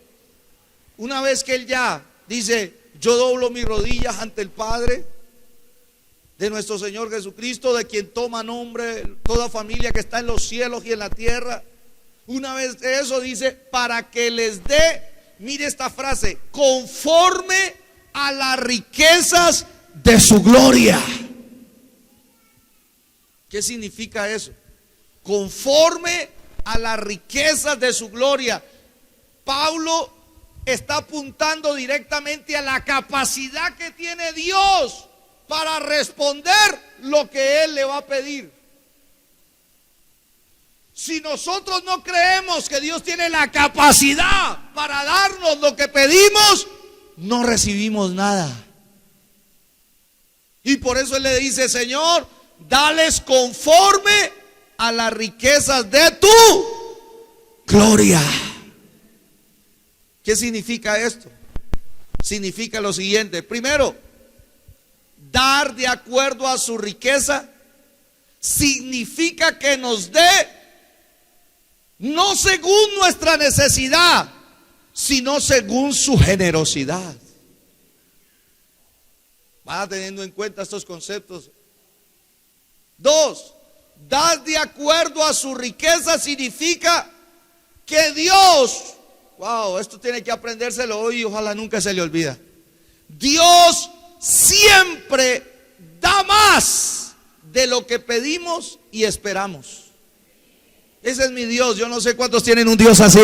una vez que él ya dice, yo doblo mis rodillas ante el Padre de nuestro Señor Jesucristo, de quien toma nombre toda familia que está en los cielos y en la tierra. Una vez de eso dice, para que les dé, mire esta frase, conforme a las riquezas de su gloria. ¿Qué significa eso? Conforme a las riquezas de su gloria. Pablo está apuntando directamente a la capacidad que tiene Dios para responder lo que Él le va a pedir. Si nosotros no creemos que Dios tiene la capacidad para darnos lo que pedimos, no recibimos nada. Y por eso Él le dice, Señor, dales conforme a las riquezas de tu gloria. ¿Qué significa esto? Significa lo siguiente. Primero, dar de acuerdo a su riqueza significa que nos dé no según nuestra necesidad, sino según su generosidad. Vaya teniendo en cuenta estos conceptos. 2, dar de acuerdo a su riqueza significa que Dios, wow, esto tiene que aprendérselo hoy y ojalá nunca se le olvida. Dios siempre da más de lo que pedimos y esperamos. Ese es mi Dios. Yo no sé cuántos tienen un Dios así.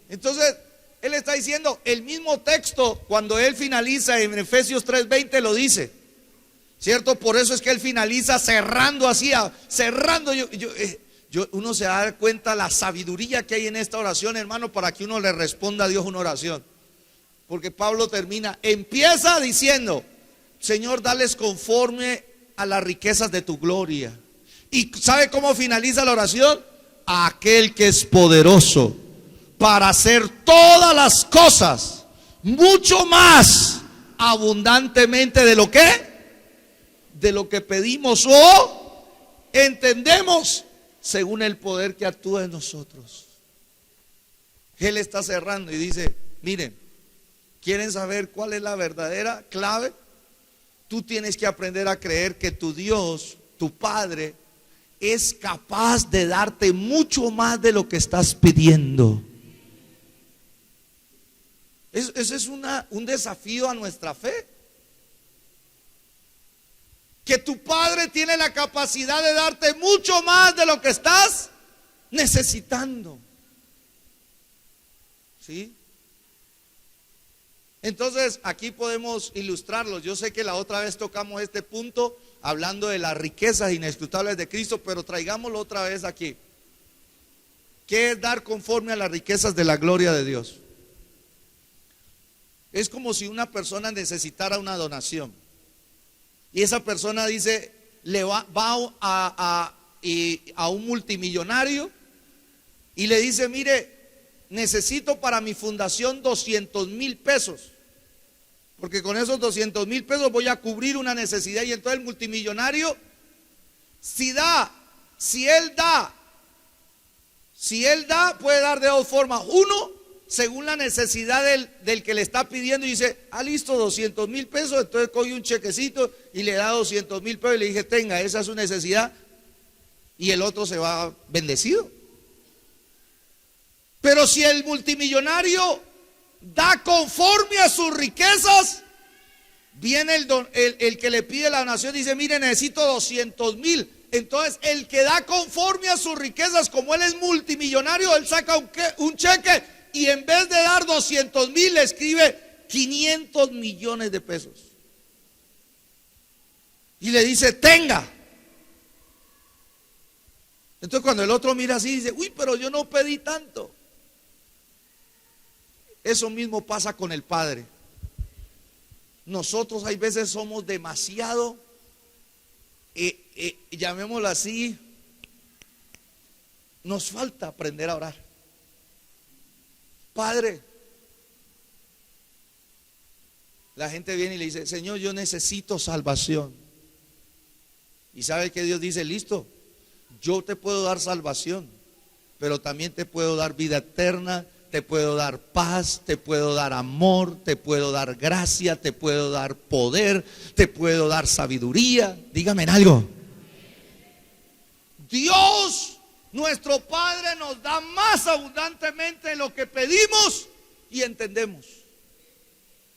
Entonces, Él está diciendo, el mismo texto, cuando Él finaliza en Efesios 3:20 lo dice, ¿cierto? Por eso es que Él finaliza cerrando así, cerrando. Uno se da cuenta la sabiduría que hay en esta oración, hermano, para que uno le responda a Dios una oración. Porque Pablo empieza diciendo, Señor, dales conforme a las riquezas de tu gloria. ¿Y sabe cómo finaliza la oración? A aquel que es poderoso para hacer todas las cosas mucho más abundantemente de lo que pedimos o entendemos, según el poder que actúa en nosotros. Él está cerrando y dice, miren, ¿quieren saber cuál es la verdadera clave? Tú tienes que aprender a creer que tu Dios, tu Padre, es capaz de darte mucho más de lo que estás pidiendo. Ese es un desafío a nuestra fe. Que tu Padre tiene la capacidad de darte mucho más de lo que estás necesitando. ¿Sí? Entonces aquí podemos ilustrarlo. Yo sé que la otra vez tocamos este punto hablando de las riquezas inescrutables de Cristo, pero traigámoslo otra vez aquí. ¿Qué es dar conforme a las riquezas de la gloria de Dios? Es como si una persona necesitara una donación y esa persona dice, va a un multimillonario y le dice, mire, necesito para mi fundación 200,000 pesos, porque con esos 200,000 pesos voy a cubrir una necesidad. Y entonces el multimillonario, si él da, puede dar de dos formas. Uno, según la necesidad del que le está pidiendo, y dice, listo, 200,000 pesos. Entonces coge un chequecito y le da 200,000 pesos y le dije, tenga, esa es su necesidad. Y el otro se va bendecido. Pero si el multimillonario da conforme a sus riquezas, viene el que le pide la donación y dice, mire, necesito 200,000. Entonces el que da conforme a sus riquezas, como él es multimillonario, él saca un cheque y en vez de dar 200,000 le escribe 500 millones de pesos y le dice, tenga. Entonces cuando el otro mira así dice, uy, pero yo no pedí tanto. Eso mismo pasa con el Padre. Nosotros hay veces somos demasiado, llamémoslo así, nos falta aprender a orar. Padre, la gente viene y le dice, Señor, yo necesito salvación. Y sabe que Dios dice, listo, yo te puedo dar salvación, pero también te puedo dar vida eterna, te puedo dar paz, te puedo dar amor, te puedo dar gracia, te puedo dar poder, te puedo dar sabiduría. Dígame en algo. Dios, nuestro Padre, nos da más abundantemente de lo que pedimos y entendemos.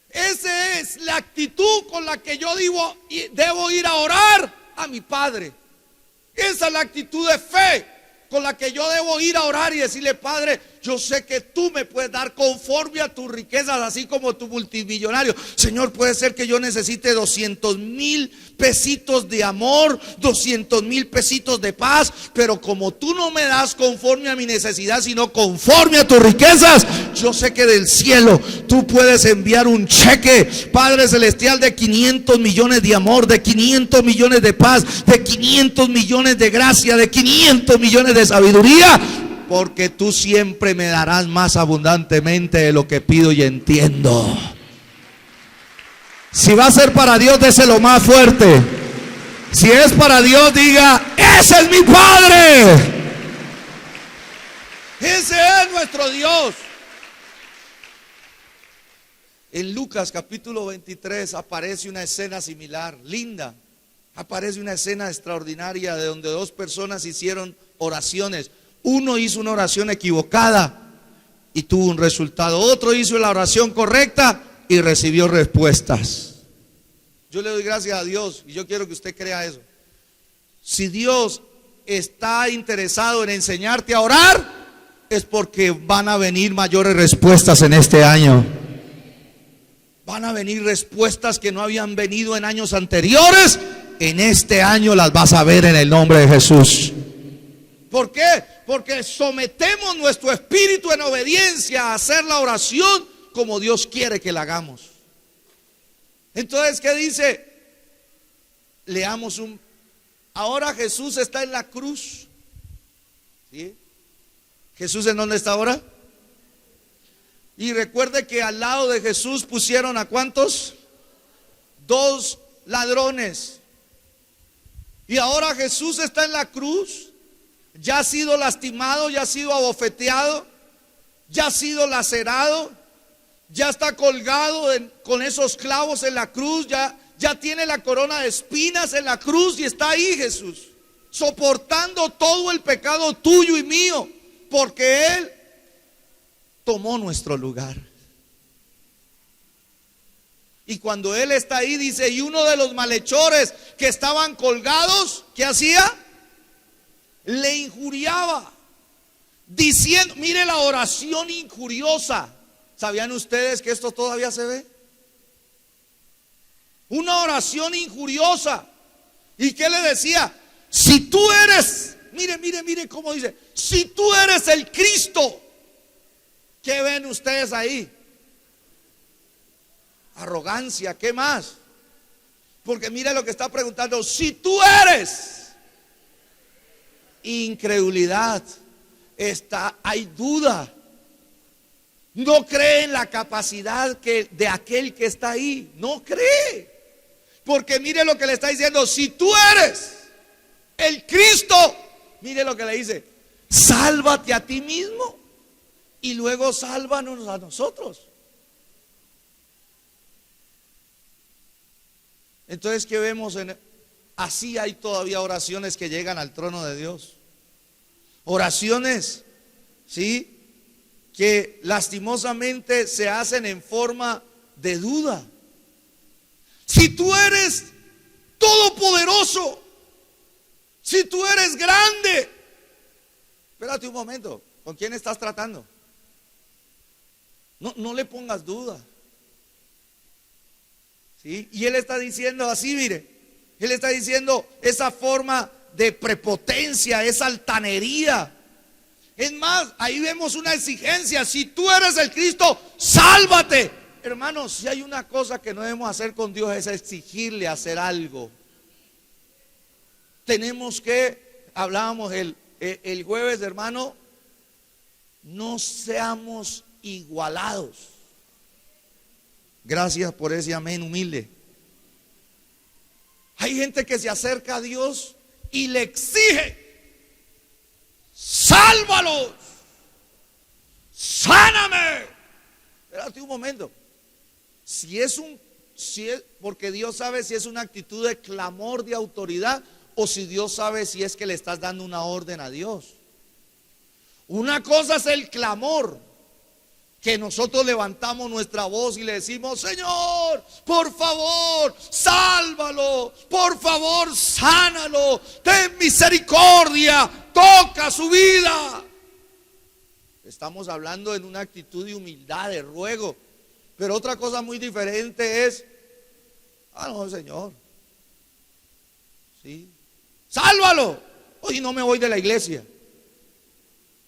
Esa es la actitud con la que yo debo ir a orar a mi Padre. Esa es la actitud de fe con la que yo debo ir a orar y decirle, Padre, yo sé que tú me puedes dar conforme a tus riquezas, así como tu multimillonario. Señor, puede ser que yo necesite 200,000 pesitos de amor, 200,000 pesitos de paz, pero como tú no me das conforme a mi necesidad, sino conforme a tus riquezas, yo sé que del cielo tú puedes enviar un cheque, Padre Celestial, de 500 millones de amor, de 500 millones de paz, de 500 millones de gracia, de 500 millones de sabiduría, porque tú siempre me darás más abundantemente de lo que pido y entiendo. Si va a ser para Dios, déselo más fuerte. Si es para Dios, diga, ese es mi Padre. Ese es nuestro Dios. En Lucas capítulo 23 aparece una escena similar, linda. Aparece una escena extraordinaria de donde dos personas hicieron oraciones. Uno hizo una oración equivocada y tuvo un resultado. Otro hizo la oración correcta y recibió respuestas. Yo le doy gracias a Dios y yo quiero que usted crea eso. Si Dios está interesado en enseñarte a orar, es porque van a venir mayores respuestas en este año. Van a venir respuestas que no habían venido en años anteriores. En este año las vas a ver en el nombre de Jesús. ¿Por qué? Porque sometemos nuestro espíritu en obediencia a hacer la oración como Dios quiere que la hagamos. Entonces, ¿qué dice? Leamos ahora Jesús está en la cruz. ¿Sí? ¿Jesús en dónde está ahora? Y recuerde que al lado de Jesús pusieron ¿a cuántos? 2 ladrones. Y ahora Jesús está en la cruz. Ya ha sido lastimado, ya ha sido abofeteado, ya ha sido lacerado, ya está colgado con esos clavos en la cruz, ya tiene la corona de espinas en la cruz y está ahí Jesús, soportando todo el pecado tuyo y mío, porque Él tomó nuestro lugar. Y cuando Él está ahí, dice, y uno de los malhechores que estaban colgados, ¿qué hacía? Le injuriaba, diciendo, mire la oración injuriosa. ¿Sabían ustedes que esto todavía se ve? Una oración injuriosa. ¿Y qué le decía? Si tú eres, mire cómo dice, si tú eres el Cristo, ¿qué ven ustedes ahí? Arrogancia, ¿qué más? Porque mire lo que está preguntando, si tú eres. Incredulidad, hay duda, no cree en la capacidad de aquel que está ahí, no cree, porque mire lo que le está diciendo, si tú eres el Cristo, mire lo que le dice, sálvate a ti mismo y luego sálvanos a nosotros. Entonces, ¿qué vemos? Así hay todavía oraciones que llegan al trono de Dios. Oraciones, ¿sí? Que lastimosamente se hacen en forma de duda. Si tú eres todopoderoso, si tú eres grande, espérate un momento, ¿con quién estás tratando? No le pongas duda. ¿Sí? Y Él está diciendo así, mire, Él está diciendo esa forma de prepotencia, esa altanería. Es más, ahí vemos una exigencia, si tú eres el Cristo, sálvate. Hermanos, si hay una cosa que no debemos hacer con Dios es exigirle hacer algo. Tenemos que, hablábamos el jueves, hermano, no seamos igualados. Gracias por ese amén humilde. Hay gente que se acerca a Dios y le exige, sálvalos, sáname. Espérate un momento. Porque Dios sabe si es una actitud de clamor, de autoridad, o si Dios sabe si es que le estás dando una orden a Dios. Una cosa es el clamor, que nosotros levantamos nuestra voz y le decimos, Señor, por favor, sálvalo, por favor, sánalo, ten misericordia, toca su vida. Estamos hablando en una actitud de humildad, de ruego. Pero otra cosa muy diferente es, no, Señor, sí, sálvalo, o si no me voy de la iglesia,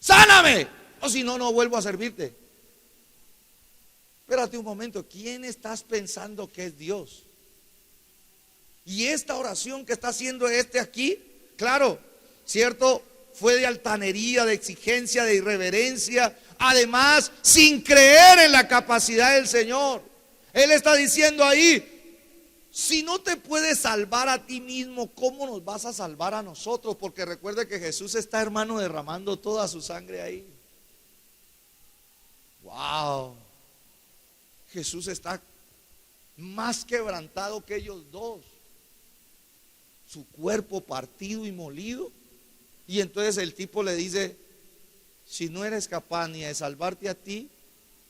sáname, o si no vuelvo a servirte. Espérate un momento, ¿quién estás pensando que es Dios? Y esta oración que está haciendo aquí, claro, cierto, fue de altanería, de exigencia, de irreverencia, además sin creer en la capacidad del Señor. Él está diciendo ahí, si no te puedes salvar a ti mismo, ¿cómo nos vas a salvar a nosotros? Porque recuerde que Jesús está, hermano, derramando toda su sangre ahí. Wow. Jesús está más quebrantado que ellos dos, su cuerpo partido y molido. Y entonces el tipo le dice, si no eres capaz ni de salvarte a ti,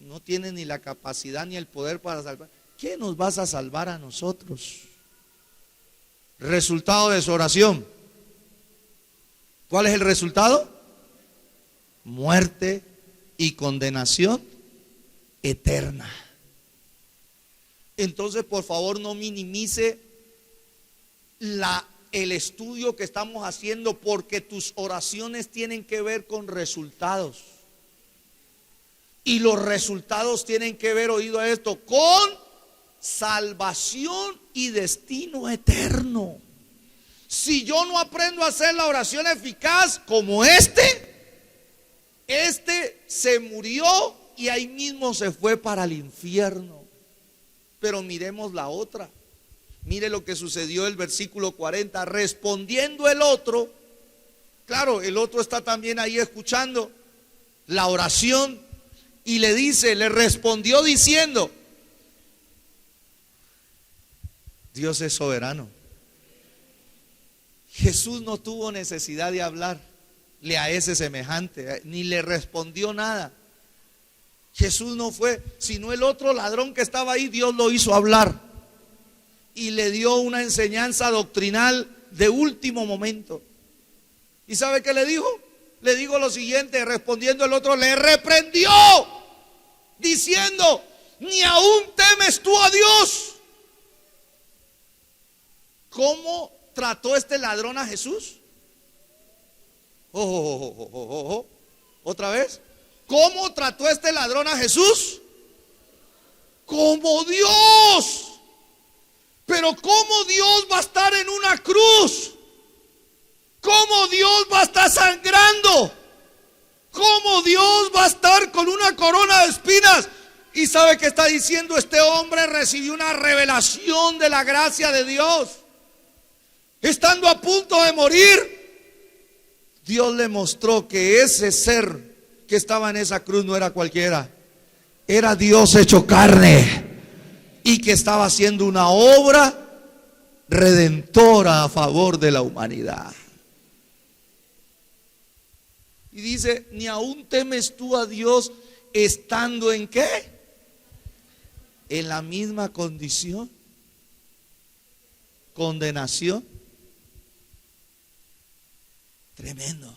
no tienes ni la capacidad ni el poder para salvar, ¿qué nos vas a salvar a nosotros? Resultado de su oración. ¿Cuál es el resultado? Muerte y condenación eterna. Entonces, por favor, no minimice el estudio que estamos haciendo, porque tus oraciones tienen que ver con resultados. Y los resultados tienen que ver, oído a esto, con salvación y destino eterno. Si yo no aprendo a hacer la oración eficaz como este se murió y ahí mismo se fue para el infierno. Pero miremos la otra. Mire lo que sucedió el versículo 40. Respondiendo el otro, claro, el otro está también ahí escuchando la oración, y le respondió diciendo: Dios es soberano. Jesús no tuvo necesidad de hablarle a ese semejante, ni le respondió nada. Jesús no fue, sino el otro ladrón que estaba ahí. Dios lo hizo hablar y le dio una enseñanza doctrinal de último momento. ¿Y sabe qué le dijo? Le dijo lo siguiente: respondiendo el otro, le reprendió diciendo: ¿ni aún temes tú a Dios? ¿Cómo trató este ladrón a Jesús? Otra vez. ¿Cómo trató este ladrón a Jesús? Como Dios. Pero ¿cómo Dios va a estar en una cruz? ¿Cómo Dios va a estar sangrando? ¿Cómo Dios va a estar con una corona de espinas? ¿Y sabe qué está diciendo? Este hombre recibió una revelación de la gracia de Dios. Estando a punto de morir, Dios le mostró que ese ser que estaba en esa cruz no era cualquiera, era Dios hecho carne, y que estaba haciendo una obra redentora a favor de la humanidad. Y dice: ¿ni aún temes tú a Dios estando en qué? En la misma condición, condenación. Tremendo.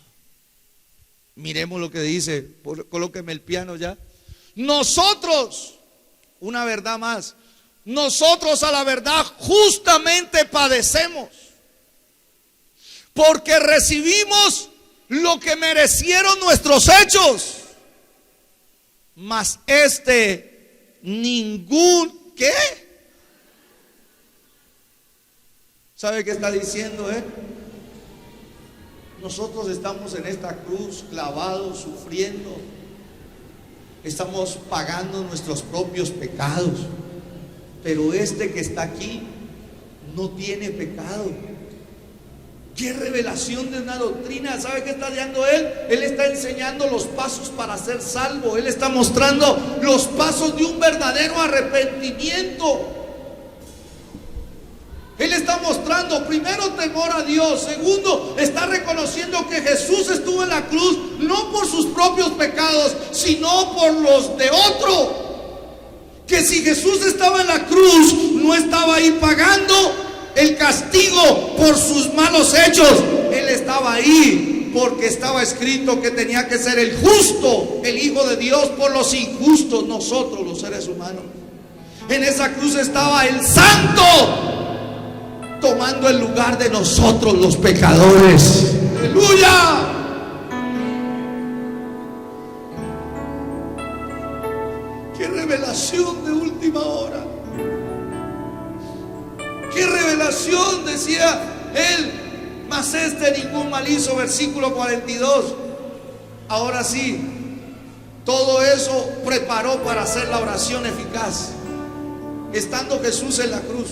Miremos lo que dice. Colóqueme el piano ya. Nosotros, una verdad más, nosotros a la verdad justamente padecemos, porque recibimos lo que merecieron nuestros hechos, mas ningún ¿qué? ¿Sabe qué está diciendo él? Nosotros estamos en esta cruz clavados, sufriendo, estamos pagando nuestros propios pecados, pero este que está aquí no tiene pecado. Qué revelación de una doctrina. ¿Sabe qué está dando él? Él está enseñando los pasos para ser salvo. Él está mostrando los pasos de un verdadero arrepentimiento. Él está mostrando, primero, temor a Dios. Segundo, está reconociendo que Jesús estuvo en la cruz no por sus propios pecados, sino por los de otro. Que si Jesús estaba en la cruz, no estaba ahí pagando el castigo por sus malos hechos. Él estaba ahí porque estaba escrito que tenía que ser el justo, el Hijo de Dios, por los injustos, nosotros los seres humanos. En esa cruz estaba el Santo, tomando el lugar de nosotros los pecadores. ¡Aleluya! ¡Qué revelación de última hora! ¡Qué revelación! Decía él: mas ningún mal hizo, versículo 42. Ahora sí, todo eso preparó para hacer la oración eficaz, estando Jesús en la cruz.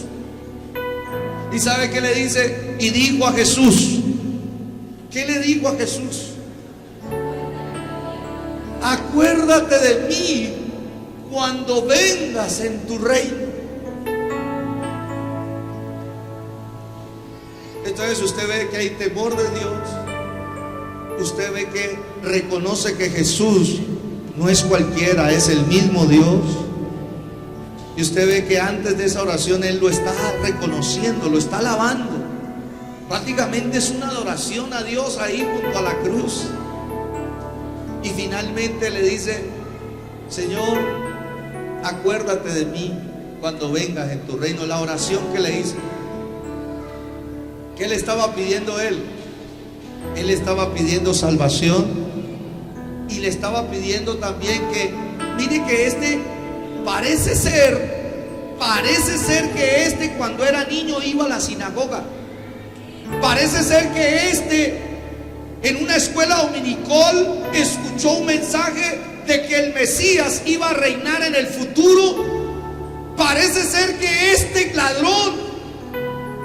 ¿Y sabe qué le dice? Y dijo a Jesús. ¿Qué le dijo a Jesús? Acuérdate de mí cuando vengas en tu reino. Entonces usted ve que hay temor de Dios. Usted ve que reconoce que Jesús no es cualquiera, es el mismo Dios. Y usted ve que antes de esa oración él lo está reconociendo, lo está alabando. Prácticamente es una adoración a Dios ahí junto a la cruz. Y finalmente le dice: Señor, acuérdate de mí cuando vengas en tu reino. La oración que le hizo. ¿Qué le estaba pidiendo él? Él estaba pidiendo salvación. Y le estaba pidiendo también que, mire que parece ser que cuando era niño iba a la sinagoga. Parece ser que en una escuela dominical escuchó un mensaje de que el Mesías iba a reinar en el futuro. Parece ser que este ladrón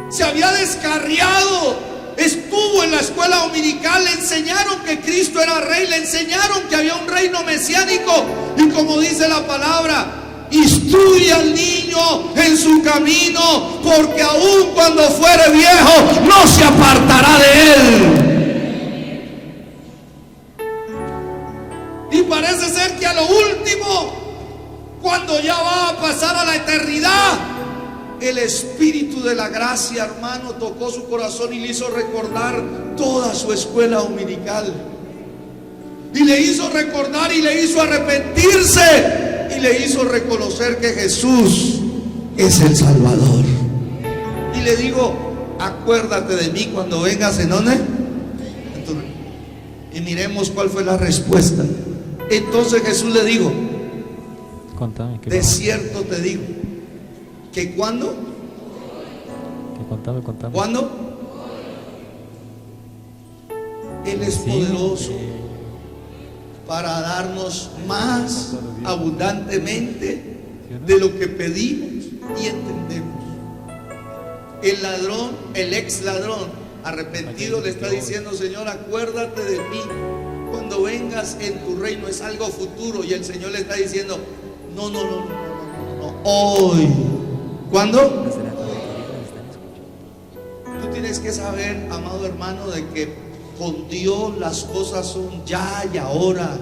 se había descarriado. Estuvo en la escuela dominical, le enseñaron que Cristo era rey, le enseñaron que había un reino mesiánico. Y como dice la palabra, instruye al niño en su camino, porque aun cuando fuere viejo no se apartará de él. Y parece ser que a lo último, cuando ya va a pasar a la eternidad, el Espíritu de la gracia, hermano, tocó su corazón y le hizo recordar toda su escuela dominical. Y le hizo recordar y le hizo arrepentirse. Y le hizo reconocer que Jesús es el Salvador. Y le digo: acuérdate de mí cuando vengas en ¿dónde? Y miremos cuál fue la respuesta. Entonces Jesús le dijo: de cierto te digo que ¿cuándo? ¿Cuándo? Él es poderoso para darnos más abundantemente de lo que pedimos y entendemos. El ladrón, el ex ladrón arrepentido, le está diciendo: Señor, acuérdate de mí cuando vengas en tu reino. Es algo futuro. Y el Señor le está diciendo: no, hoy. ¿Cuándo? Tú tienes que saber, amado hermano, de que con Dios las cosas son ya y ahora.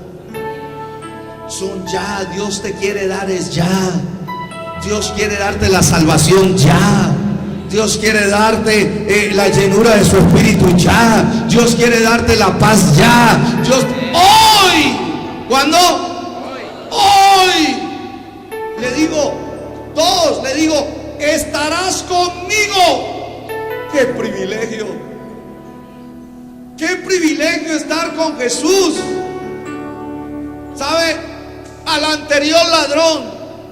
Son ya. Dios te quiere dar es ya. Dios quiere darte la salvación ya. Dios quiere darte la llenura de su espíritu ya. Dios quiere darte la paz ya. Dios, hoy. ¿Cuándo? Hoy. Le digo, estarás conmigo. Qué privilegio. Qué privilegio estar con Jesús. ¿Sabe? Al anterior ladrón,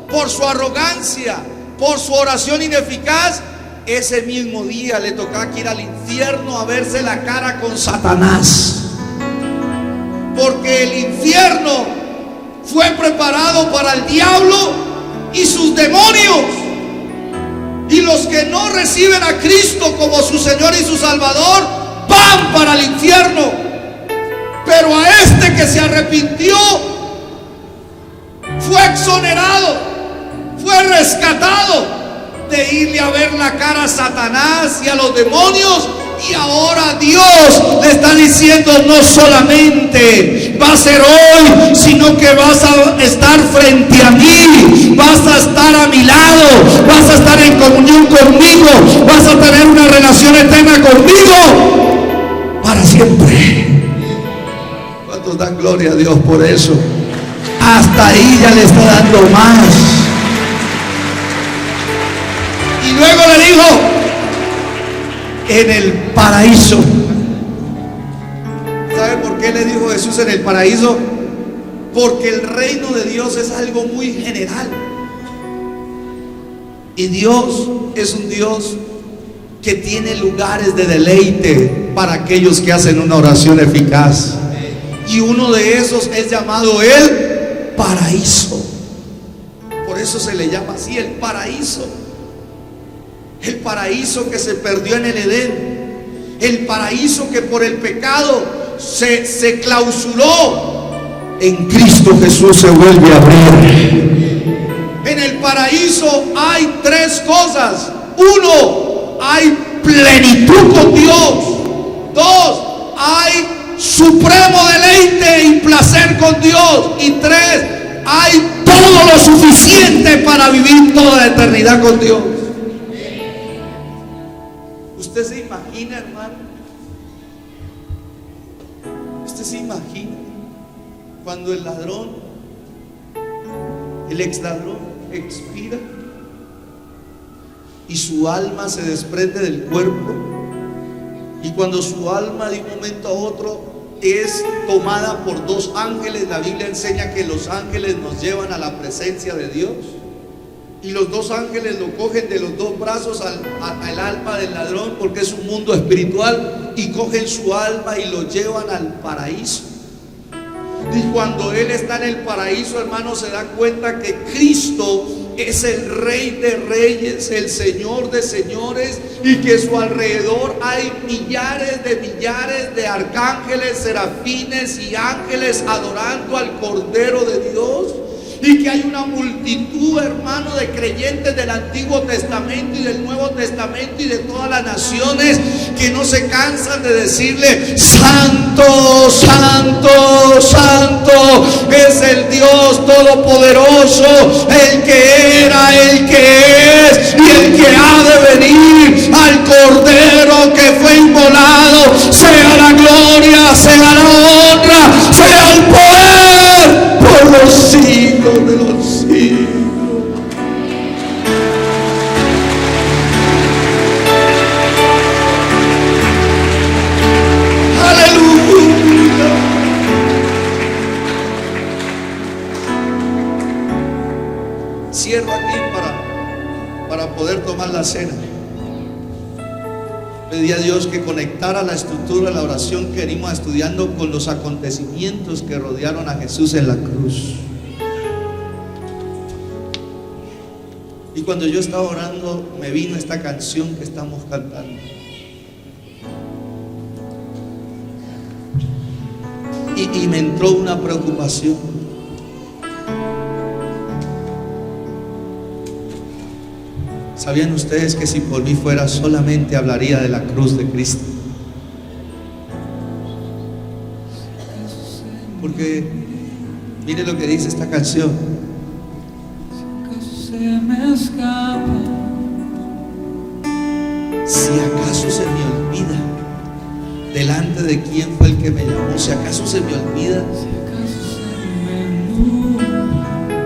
por su arrogancia, por su oración ineficaz, ese mismo día le tocaba que ir al infierno a verse la cara con Satanás. Porque el infierno fue preparado para el diablo y sus demonios. Y los que no reciben a Cristo como su Señor y su Salvador van para el infierno. Pero a este que se arrepintió fue exonerado, fue rescatado de irle a ver la cara a Satanás y a los demonios. Y ahora Dios le está diciendo: no solamente va a ser hoy, sino que vas a estar frente a mí, vas a estar a mi lado, vas a estar en comunión conmigo, vas a tener una relación eterna conmigo para siempre. ¿Cuántos dan gloria a Dios por eso? Hasta ahí ya le está dando más. Y luego le dijo: en el paraíso. ¿Sabe por qué le dijo Jesús en el paraíso? Porque el reino de Dios es algo muy general. Y Dios es un Dios que tiene lugares de deleite para aquellos que hacen una oración eficaz. Y uno de esos es llamado el paraíso. Por eso se le llama así, el paraíso. El paraíso que se perdió en el Edén. El paraíso que por el pecado se clausuró. En Cristo Jesús se vuelve a abrir. En el paraíso hay tres cosas. Uno, hay plenitud con Dios. Dos, hay supremo deleite y placer con Dios. Y tres, hay todo lo suficiente para vivir toda la eternidad con Dios. Usted sí imagina, hermano? ¿Usted se imagina cuando el ladrón, el ex ladrón, expira y su alma se desprende del cuerpo? Y cuando su alma de un momento a otro es tomada por dos ángeles, la Biblia enseña que los ángeles nos llevan a la presencia de Dios. Y los dos ángeles lo cogen de los dos brazos al alma del ladrón, porque es un mundo espiritual, y cogen su alma y lo llevan al paraíso. Y cuando él está en el paraíso, hermano, se da cuenta que Cristo es el Rey de Reyes, el Señor de Señores, y que a su alrededor hay millares de arcángeles, serafines y ángeles adorando al Cordero de Dios. Y que hay una multitud, hermano, de creyentes del Antiguo Testamento y del Nuevo Testamento y de todas las naciones que no se cansan de decirle: Santo, Santo, Santo es el Dios Todopoderoso, el que era, el que es y el que ha de venir. Al Cordero que fue inmolado sea la gloria, sea la honra, sea el poder por los siglos de los siglos. Aleluya. Cierro aquí para poder tomar la cena. Pedí a Dios que conectara la estructura de la oración que venimos estudiando con los acontecimientos que rodearon a Jesús en la cruz. Y cuando yo estaba orando, me vino esta canción que estamos cantando. Y me entró una preocupación. ¿Sabían ustedes que si por mí fuera solamente hablaría de la cruz de Cristo? Porque mire lo que dice esta canción. Si acaso se me olvida delante de quién fue el que me llamó, si acaso se me olvida,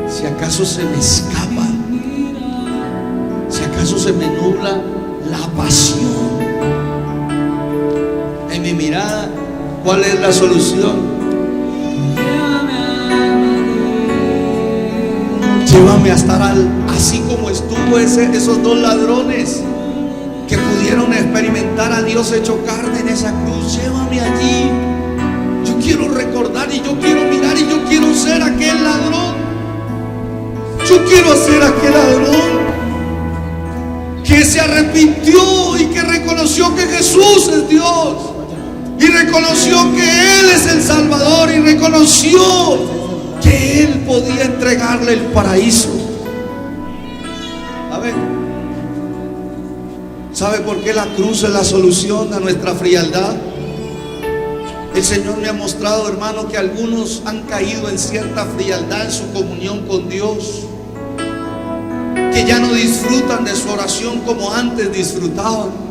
si acaso se me escapa, si acaso se me nubla la pasión en mi mirada, ¿cuál es la solución? Llévame a estar así como estuvo esos dos ladrones que pudieron experimentar a Dios hecho carne en esa cruz. Llévame allí. Yo quiero recordar y yo quiero mirar y yo quiero ser aquel ladrón. Yo quiero ser aquel ladrón que se arrepintió y que reconoció que Jesús es Dios, y reconoció que Él es el Salvador, y reconoció que Él podía entregarle el paraíso. A ver, ¿sabe por qué la cruz es la solución a nuestra frialdad? El Señor me ha mostrado, hermano, que algunos han caído en cierta frialdad en su comunión con Dios, que ya no disfrutan de su oración como antes disfrutaban.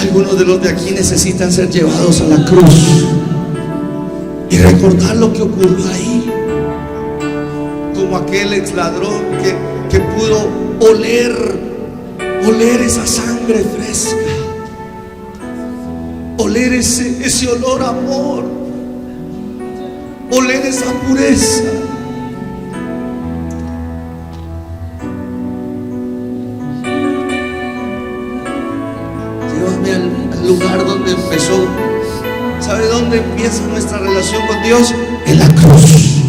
Algunos de los de aquí necesitan ser llevados a la cruz y recordar lo que ocurrió ahí, como aquel ex ladrón que pudo oler esa sangre fresca, oler ese olor a amor, oler esa pureza. Al lugar donde empezó. ¿Sabe dónde empieza nuestra relación con Dios? En la cruz.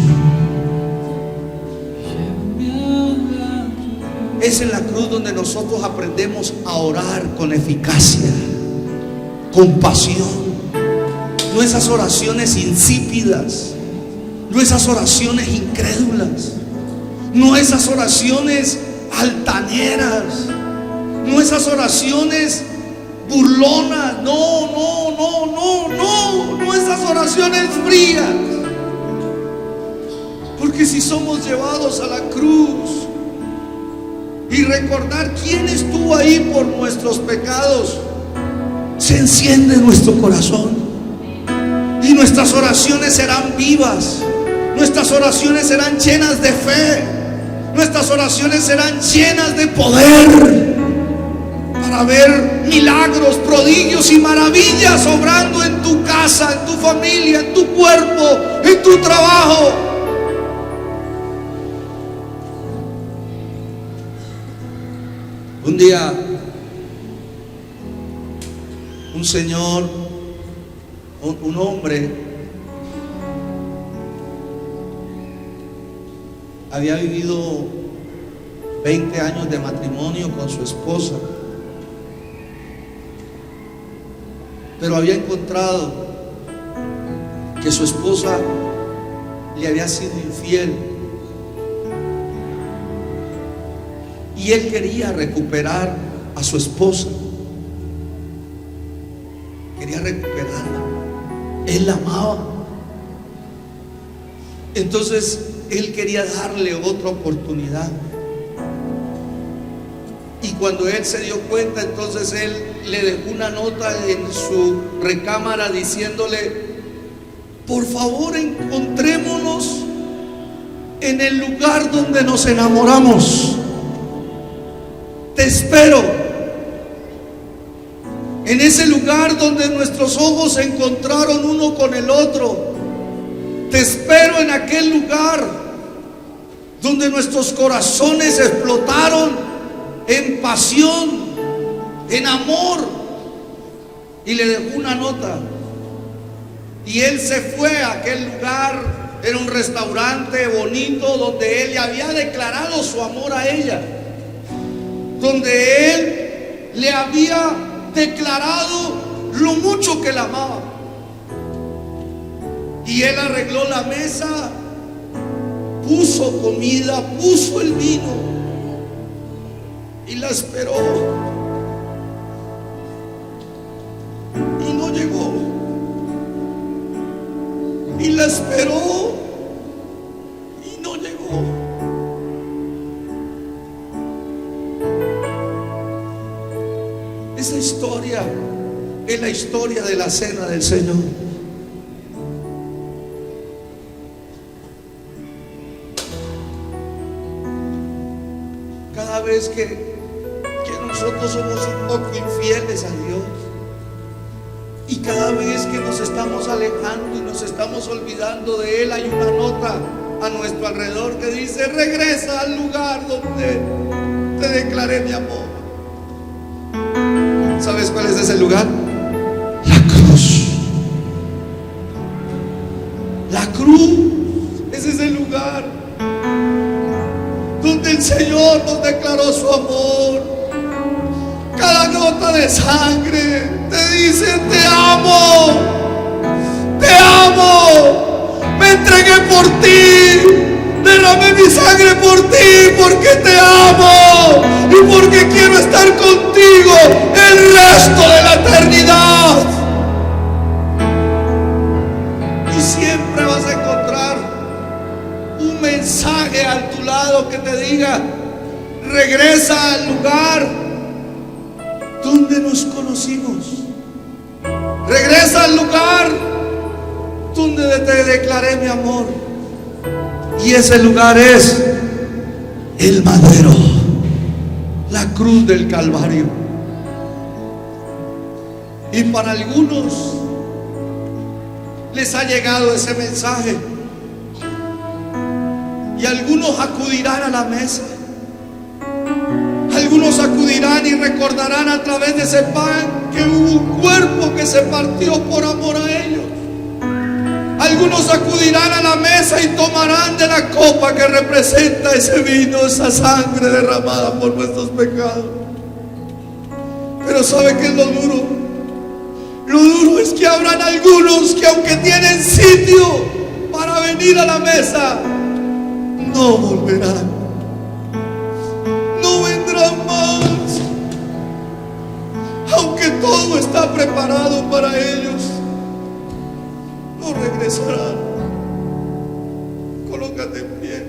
Es en la cruz donde nosotros aprendemos a orar con eficacia, con pasión. no esas oraciones insípidas, no esas oraciones incrédulas, no esas oraciones altaneras, no esas oraciones burlonas, no esas oraciones frías. Porque si somos llevados a la cruz y recordar quién estuvo ahí por nuestros pecados, se enciende nuestro corazón y nuestras oraciones serán vivas, nuestras oraciones serán llenas de fe, nuestras oraciones serán llenas de poder para ver milagros, prodigios y maravillas obrando en tu casa, en tu familia, en tu cuerpo, en tu trabajo. Un día, un señor, un hombre, había vivido 20 años de matrimonio con su esposa, pero había encontrado que su esposa le había sido infiel. Y él quería recuperar a su esposa, quería recuperarla, él la amaba. Entonces él quería darle otra oportunidad. Y cuando él se dio cuenta, entonces él le dejó una nota en su recámara diciéndole: por favor, encontrémonos en el lugar donde nos enamoramos. Te espero en ese lugar donde nuestros ojos se encontraron uno con el otro. Te espero en aquel lugar donde nuestros corazones explotaron en pasión, en amor. Y le dejó una nota. Y él se fue a aquel lugar. Era un restaurante bonito donde él le había declarado su amor a ella, donde él le había declarado lo mucho que la amaba. Y él arregló la mesa, puso comida, puso el vino y la esperó. Y no llegó. Y la esperó y no llegó. Esa historia es la historia de la cena del Señor. Cada vez que nosotros somos un poco infieles a Dios, y cada vez que nos estamos alejando y nos estamos olvidando de Él, hay una nota a nuestro alrededor que dice: regresa al lugar donde te declaré mi amor. ¿Sabes cuál es ese lugar? La cruz. La cruz es ese lugar donde el Señor nos declaró su amor. Cada gota de sangre te dice: te amo, te amo, me entregué por ti, derramé mi sangre por ti, porque te amo y porque quiero estar contigo el resto de la eternidad. Y siempre vas a encontrar un mensaje a tu lado que te diga: regresa al lugar donde nos conocimos, regresa al lugar donde te declaré mi amor. Y ese lugar es el madero, la cruz del Calvario. Y para algunos les ha llegado ese mensaje, y algunos acudirán a la mesa, algunos acudirán y recordarán a través de ese pan que hubo un cuerpo que se partió por amor a ellos. Algunos acudirán a la mesa y tomarán de la copa que representa ese vino, esa sangre derramada por nuestros pecados. Pero ¿sabe qué es lo duro? Lo duro es sabemos que habrán algunos que aunque tienen sitio para venir a la mesa, no volverán, no vendrán más, aunque todo está preparado para ellos, no regresarán. Colócate en pie.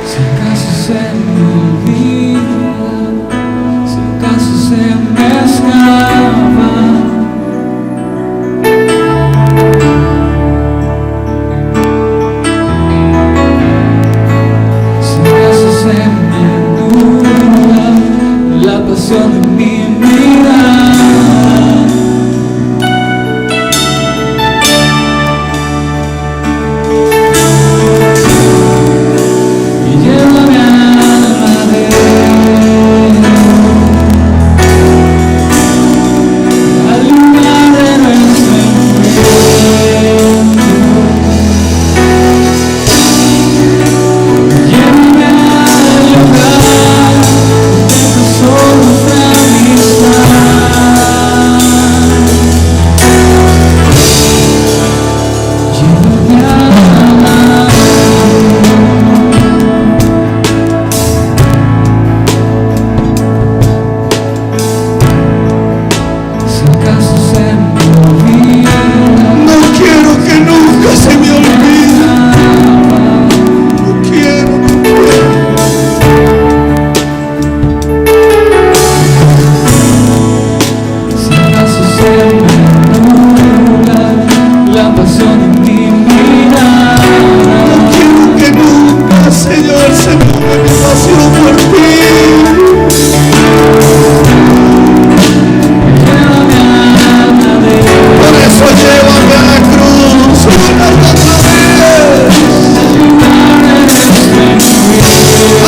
Si acaso se me olvida, si acaso se me escapa, si acaso se me nubla la pasión de mi mirada, y lleva mi alma al lugar de nuestro encuentro. Llévame al lugar de nuestra amistad. Llévame a si acaso se me olvida, No quiero que nunca se me olvide. No quiero, no quiero. si acaso se me nubla la pasión de mi mirada, No quiero que nunca, Señor, se me olvide mi pasión por ti. llévame a Por eso llévame a la cruz una y otra vez,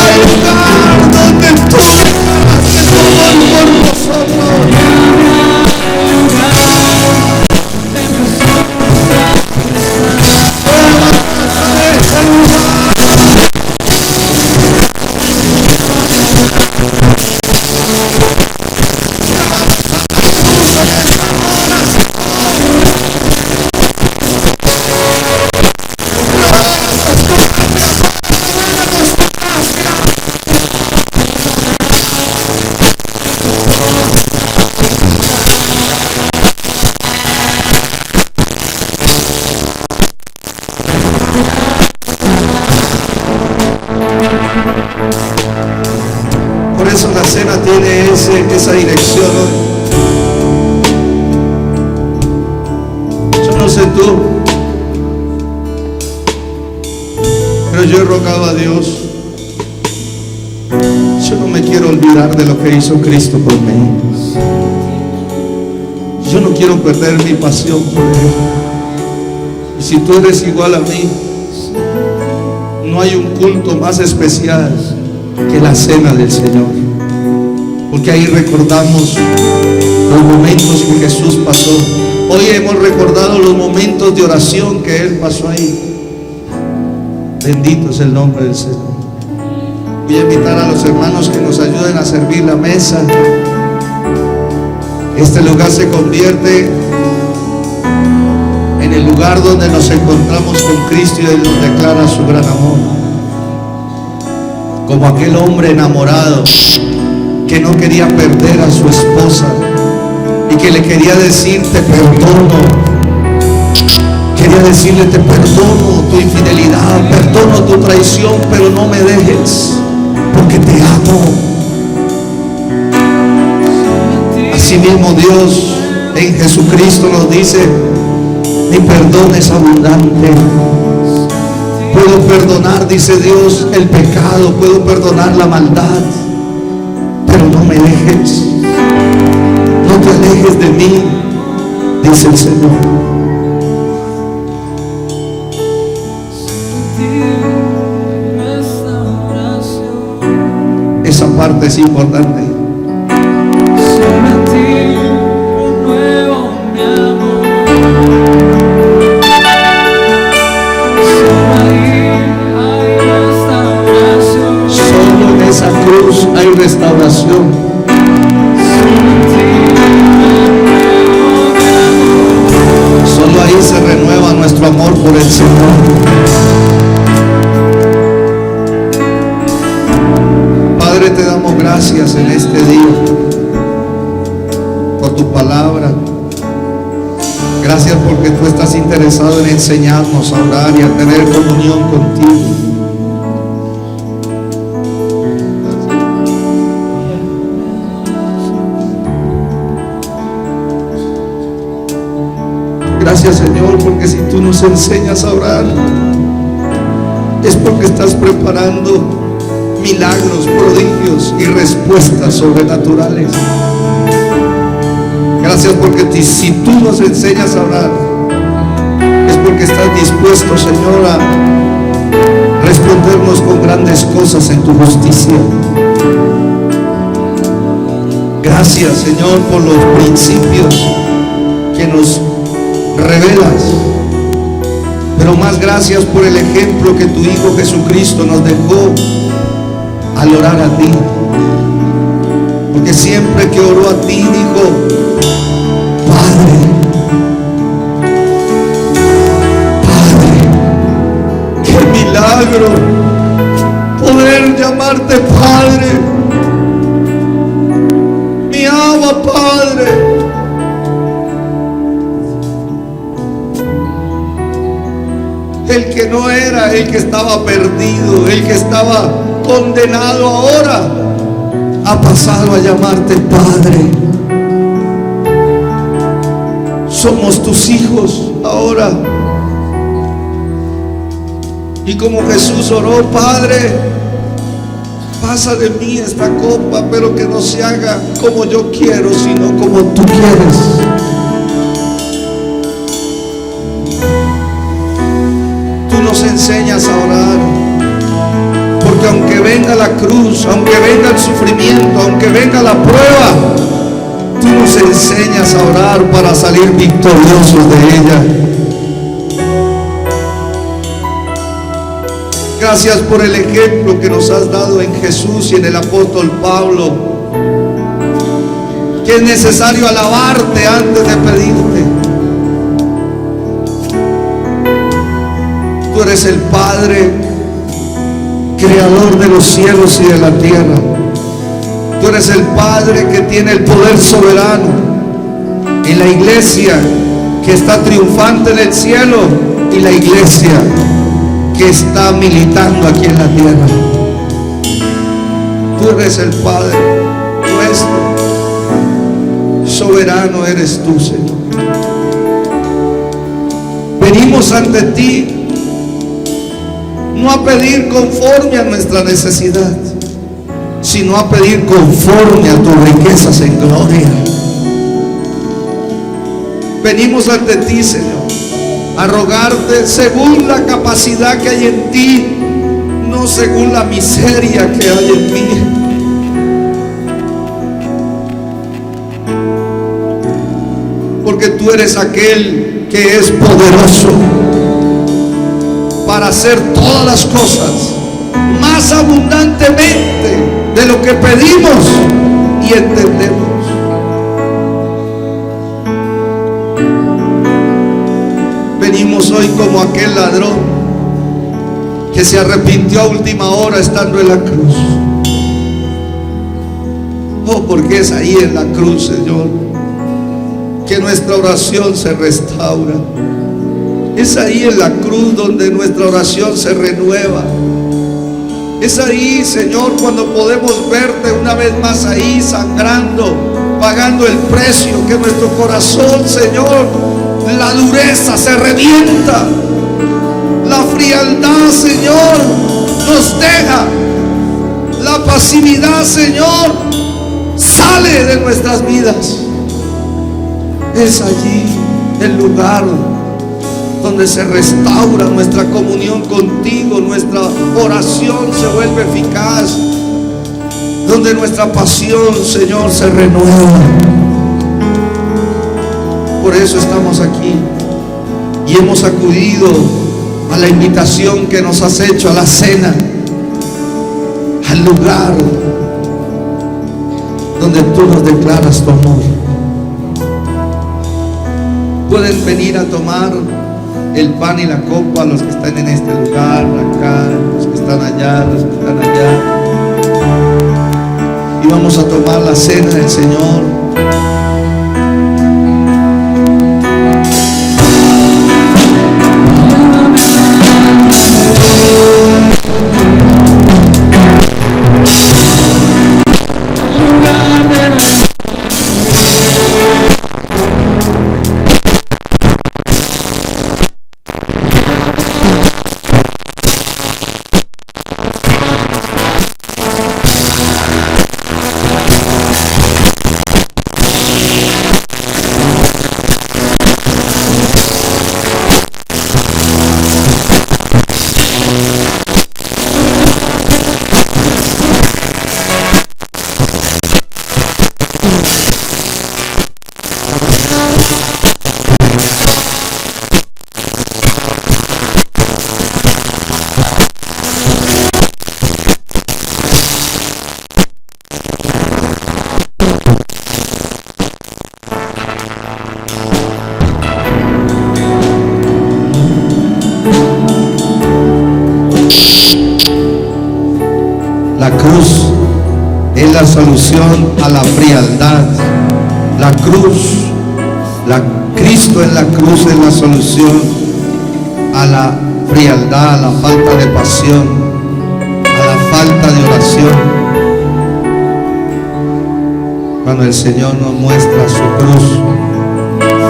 al lugar donde tú dejaste todo por nosotros. Por eso la cena tiene esa dirección hoy. Yo no sé tú, pero yo he rogado a Dios. Yo no me quiero olvidar de lo que hizo Cristo por mí. Yo no quiero perder mi pasión por Él. Y si tú eres igual a mí, no hay un culto más especial que la cena del Señor, porque ahí recordamos los momentos que Jesús pasó. Hoy hemos recordado los momentos de oración que Él pasó ahí. Bendito es el nombre del Señor. Voy a invitar a los hermanos que nos ayuden a servir la mesa. Este lugar se convierte en el lugar donde nos encontramos con Cristo y Él nos declara su gran amor. Como aquel hombre enamorado que no quería perder a su esposa y que le quería decir: te perdono. Quería decirle: te perdono tu infidelidad, perdono tu traición, pero no me dejes, porque te amo. Asimismo Dios en Jesucristo nos dice: mi perdón es abundante. Puedo perdonar, dice Dios, el pecado, puedo perdonar la maldad, pero no me dejes, no te alejes de mí, dice el Señor. Esa parte es importante. Solo en esa cruz hay restauración. Solo ahí se renueva nuestro amor por el Señor. Padre, te damos gracias en este día por tu palabra. Gracias porque tú estás interesado en enseñarnos a orar y a tener comunión contigo. Gracias, Señor, porque si tú nos enseñas a orar, es porque estás preparando milagros, prodigios y respuestas sobrenaturales. Gracias porque si tú nos enseñas a orar, es porque estás dispuesto, Señor, a respondernos con grandes cosas en tu justicia. Gracias, Señor, por los principios que nos revelas, pero más gracias por el ejemplo que tu Hijo Jesucristo nos dejó al orar a ti, porque siempre que oró a ti dijo: Padre, Padre. Qué milagro poder llamarte Padre, mi Abba Padre. El que no era, el que estaba perdido, el que estaba condenado, ahora ha pasado a llamarte Padre. Somos tus hijos ahora. Y como Jesús oró: Padre, pasa de mí esta copa, pero que no se haga como yo quiero, sino como tú quieres. Nos enseñas a orar, porque aunque venga la cruz, aunque venga el sufrimiento, aunque venga la prueba, tú nos enseñas a orar para salir victoriosos de ella. Gracias por el ejemplo que nos has dado en Jesús y en el apóstol Pablo, que es necesario alabarte antes de pedirte. Tú eres el Padre, creador de los cielos y de la tierra. Tú eres el Padre que tiene el poder soberano en la iglesia que está triunfante en el cielo y la iglesia que está militando aquí en la tierra. Tú eres el Padre nuestro. Soberano eres tú, Señor. Venimos ante ti no a pedir conforme a nuestra necesidad, sino a pedir conforme a tus riquezas en gloria. Venimos ante ti, Señor, a rogarte según la capacidad que hay en ti, no según la miseria que hay en mí. Porque tú eres aquel que es poderoso para hacer todas las cosas más abundantemente de lo que pedimos y entendemos. Venimos hoy como aquel ladrón que se arrepintió a última hora estando en la cruz. Oh, porque es ahí en la cruz, Señor, que nuestra oración se restaura. Es ahí en la cruz donde nuestra oración se renueva. Es ahí, Señor, cuando podemos verte una vez más ahí sangrando, pagando el precio, que nuestro corazón, Señor, la dureza se revienta, la frialdad, Señor, nos deja, la pasividad, Señor, sale de nuestras vidas. Es allí el lugar donde se restaura nuestra comunión contigo, nuestra oración se vuelve eficaz, donde nuestra pasión, Señor, se renueva. Por eso estamos aquí y hemos acudido a la invitación que nos has hecho a la cena, al lugar donde tú nos declaras tu amor. Pueden venir a tomar el pan y la copa los que están en este lugar, acá, los que están allá, los que están allá. Y vamos a tomar la cena del Señor. La cruz es la solución a la frialdad. La cruz, Cristo en la cruz es la solución a la frialdad, a la falta de pasión, a la falta de oración. Cuando el Señor nos muestra su cruz,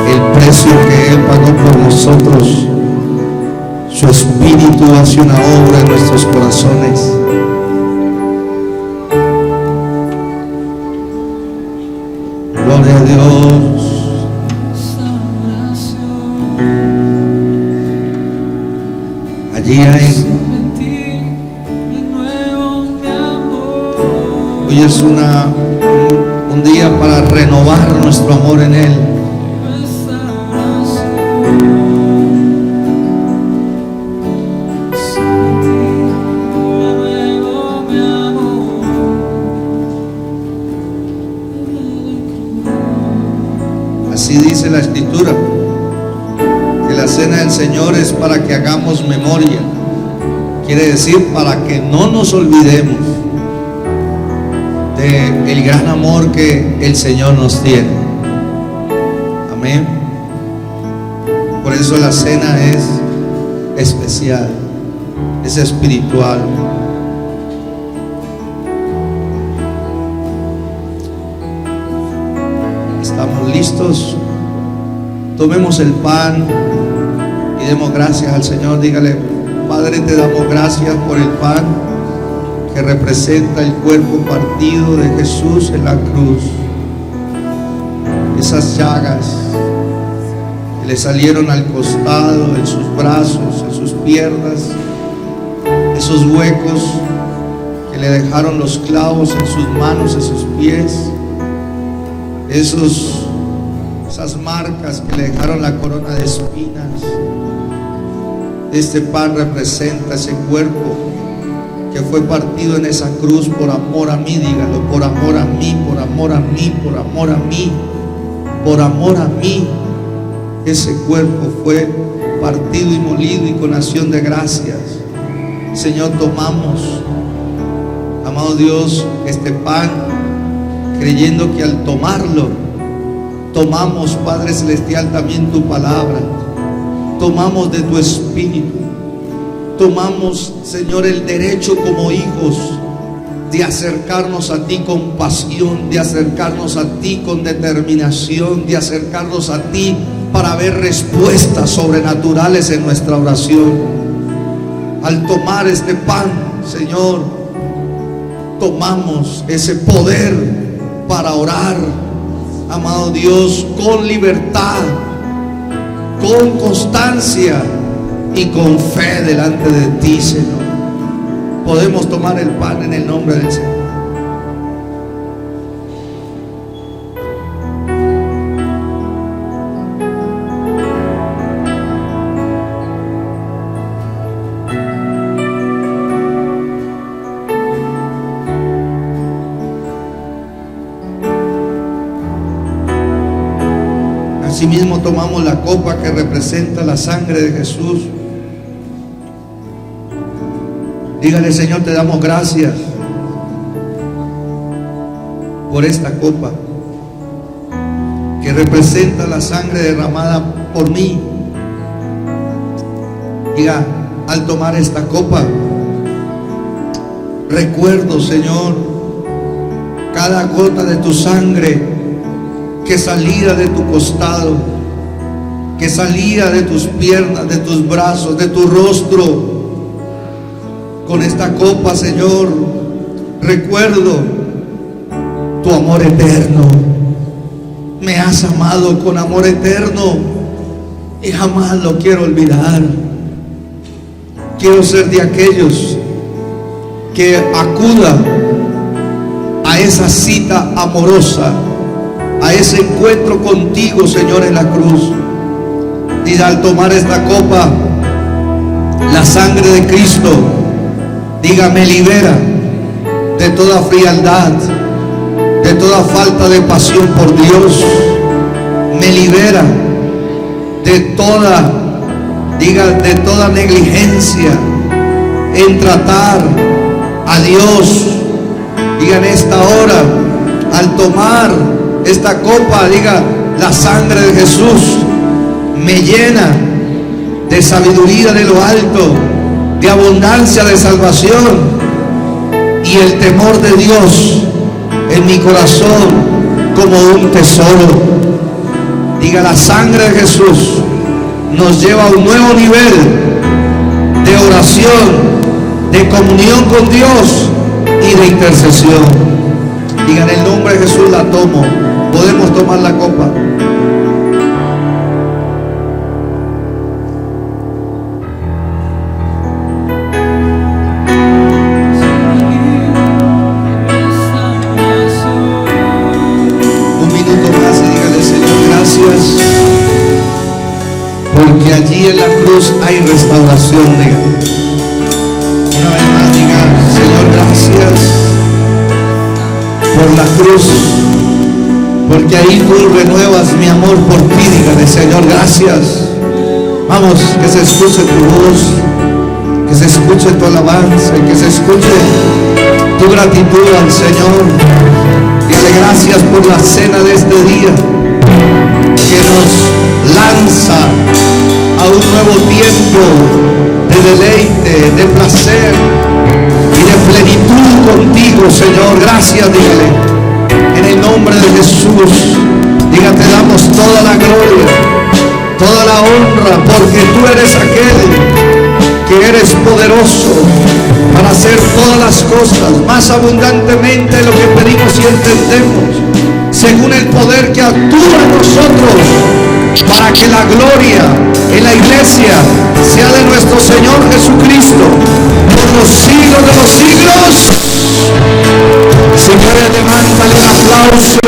el precio que Él pagó por nosotros, su Espíritu hace una obra en nuestros corazones. Gloria a Dios. Allí hay. Hoy es un día para renovar nuestro amor en Él. Así dice la Escritura, que la cena del Señor es para que hagamos memoria. Quiere decir para que no nos olvidemos del gran amor que el Señor nos tiene. Amén. Por eso la cena es especial, es espiritual. ¿Estamos listos? Tomemos el pan y demos gracias al Señor. Dígale: Padre, te damos gracias por el pan que representa el cuerpo partido de Jesús en la cruz. Esas llagas que le salieron al costado, en sus brazos, en sus piernas, esos huecos que le dejaron los clavos en sus manos, en sus pies, esas marcas que le dejaron la corona de espinas. Este pan representa ese cuerpo que fue partido en esa cruz por amor a mí. Dígalo: por amor a mí, por amor a mí, por amor a mí, por amor a mí. Ese cuerpo fue partido y molido, y con acción de gracias, Señor, tomamos, amado Dios, este pan, creyendo que al tomarlo, tomamos, Padre Celestial, también tu palabra, tomamos de tu Espíritu, tomamos, Señor, el derecho como hijos de acercarnos a ti con pasión, de acercarnos a ti con determinación, de acercarnos a ti para ver respuestas sobrenaturales en nuestra oración. Al tomar este pan, Señor, tomamos ese poder para orar, amado Dios, con libertad, con constancia y con fe delante de ti, Señor. Podemos tomar el pan en el nombre del Señor. Asimismo tomamos la copa que representa la sangre de Jesús. Dígale: Señor, te damos gracias por esta copa que representa la sangre derramada por mí. Diga: al tomar esta copa, recuerdo, Señor, cada gota de tu sangre que salía de tu costado, que salía de tus piernas, de tus brazos, de tu rostro. Con esta copa, Señor, recuerdo tu amor eterno. Me has amado con amor eterno y jamás lo quiero olvidar. Quiero ser de aquellos que acuda a esa cita amorosa, a ese encuentro contigo, Señor, en la cruz. Y al tomar esta copa, la sangre de Cristo, diga, me libera de toda frialdad, de toda falta de pasión por Dios. Me libera de toda, diga, de toda negligencia en tratar a Dios. Diga, en esta hora, al tomar esta copa, diga, la sangre de Jesús me llena de sabiduría de lo alto, de abundancia de salvación y el temor de Dios en mi corazón como un tesoro. Diga, la sangre de Jesús nos lleva a un nuevo nivel de oración, de comunión con Dios y de intercesión. Diga, en el nombre de Jesús la tomo. Podemos tomar la copa. Porque allí en la cruz hay restauración. Diga una vez más, diga, Señor, gracias por la cruz, porque ahí tú renuevas mi amor por ti. Dígale, Señor, gracias. Vamos, que se escuche tu voz, que se escuche tu alabanza, que se escuche tu gratitud al Señor. Dígale, gracias por la cena de este día que nos lanza a un nuevo tiempo de deleite, de placer y de plenitud contigo, Señor. Gracias, dígale, en el nombre de Jesús. Diga, te damos toda la gloria, toda la honra, porque tú eres aquel que eres poderoso para hacer todas las cosas más abundantemente de lo que pedimos y entendemos, según el poder que actúa en nosotros, para que la gloria en la iglesia sea de nuestro Señor Jesucristo por los siglos de los siglos. Si puede, levántale un aplauso.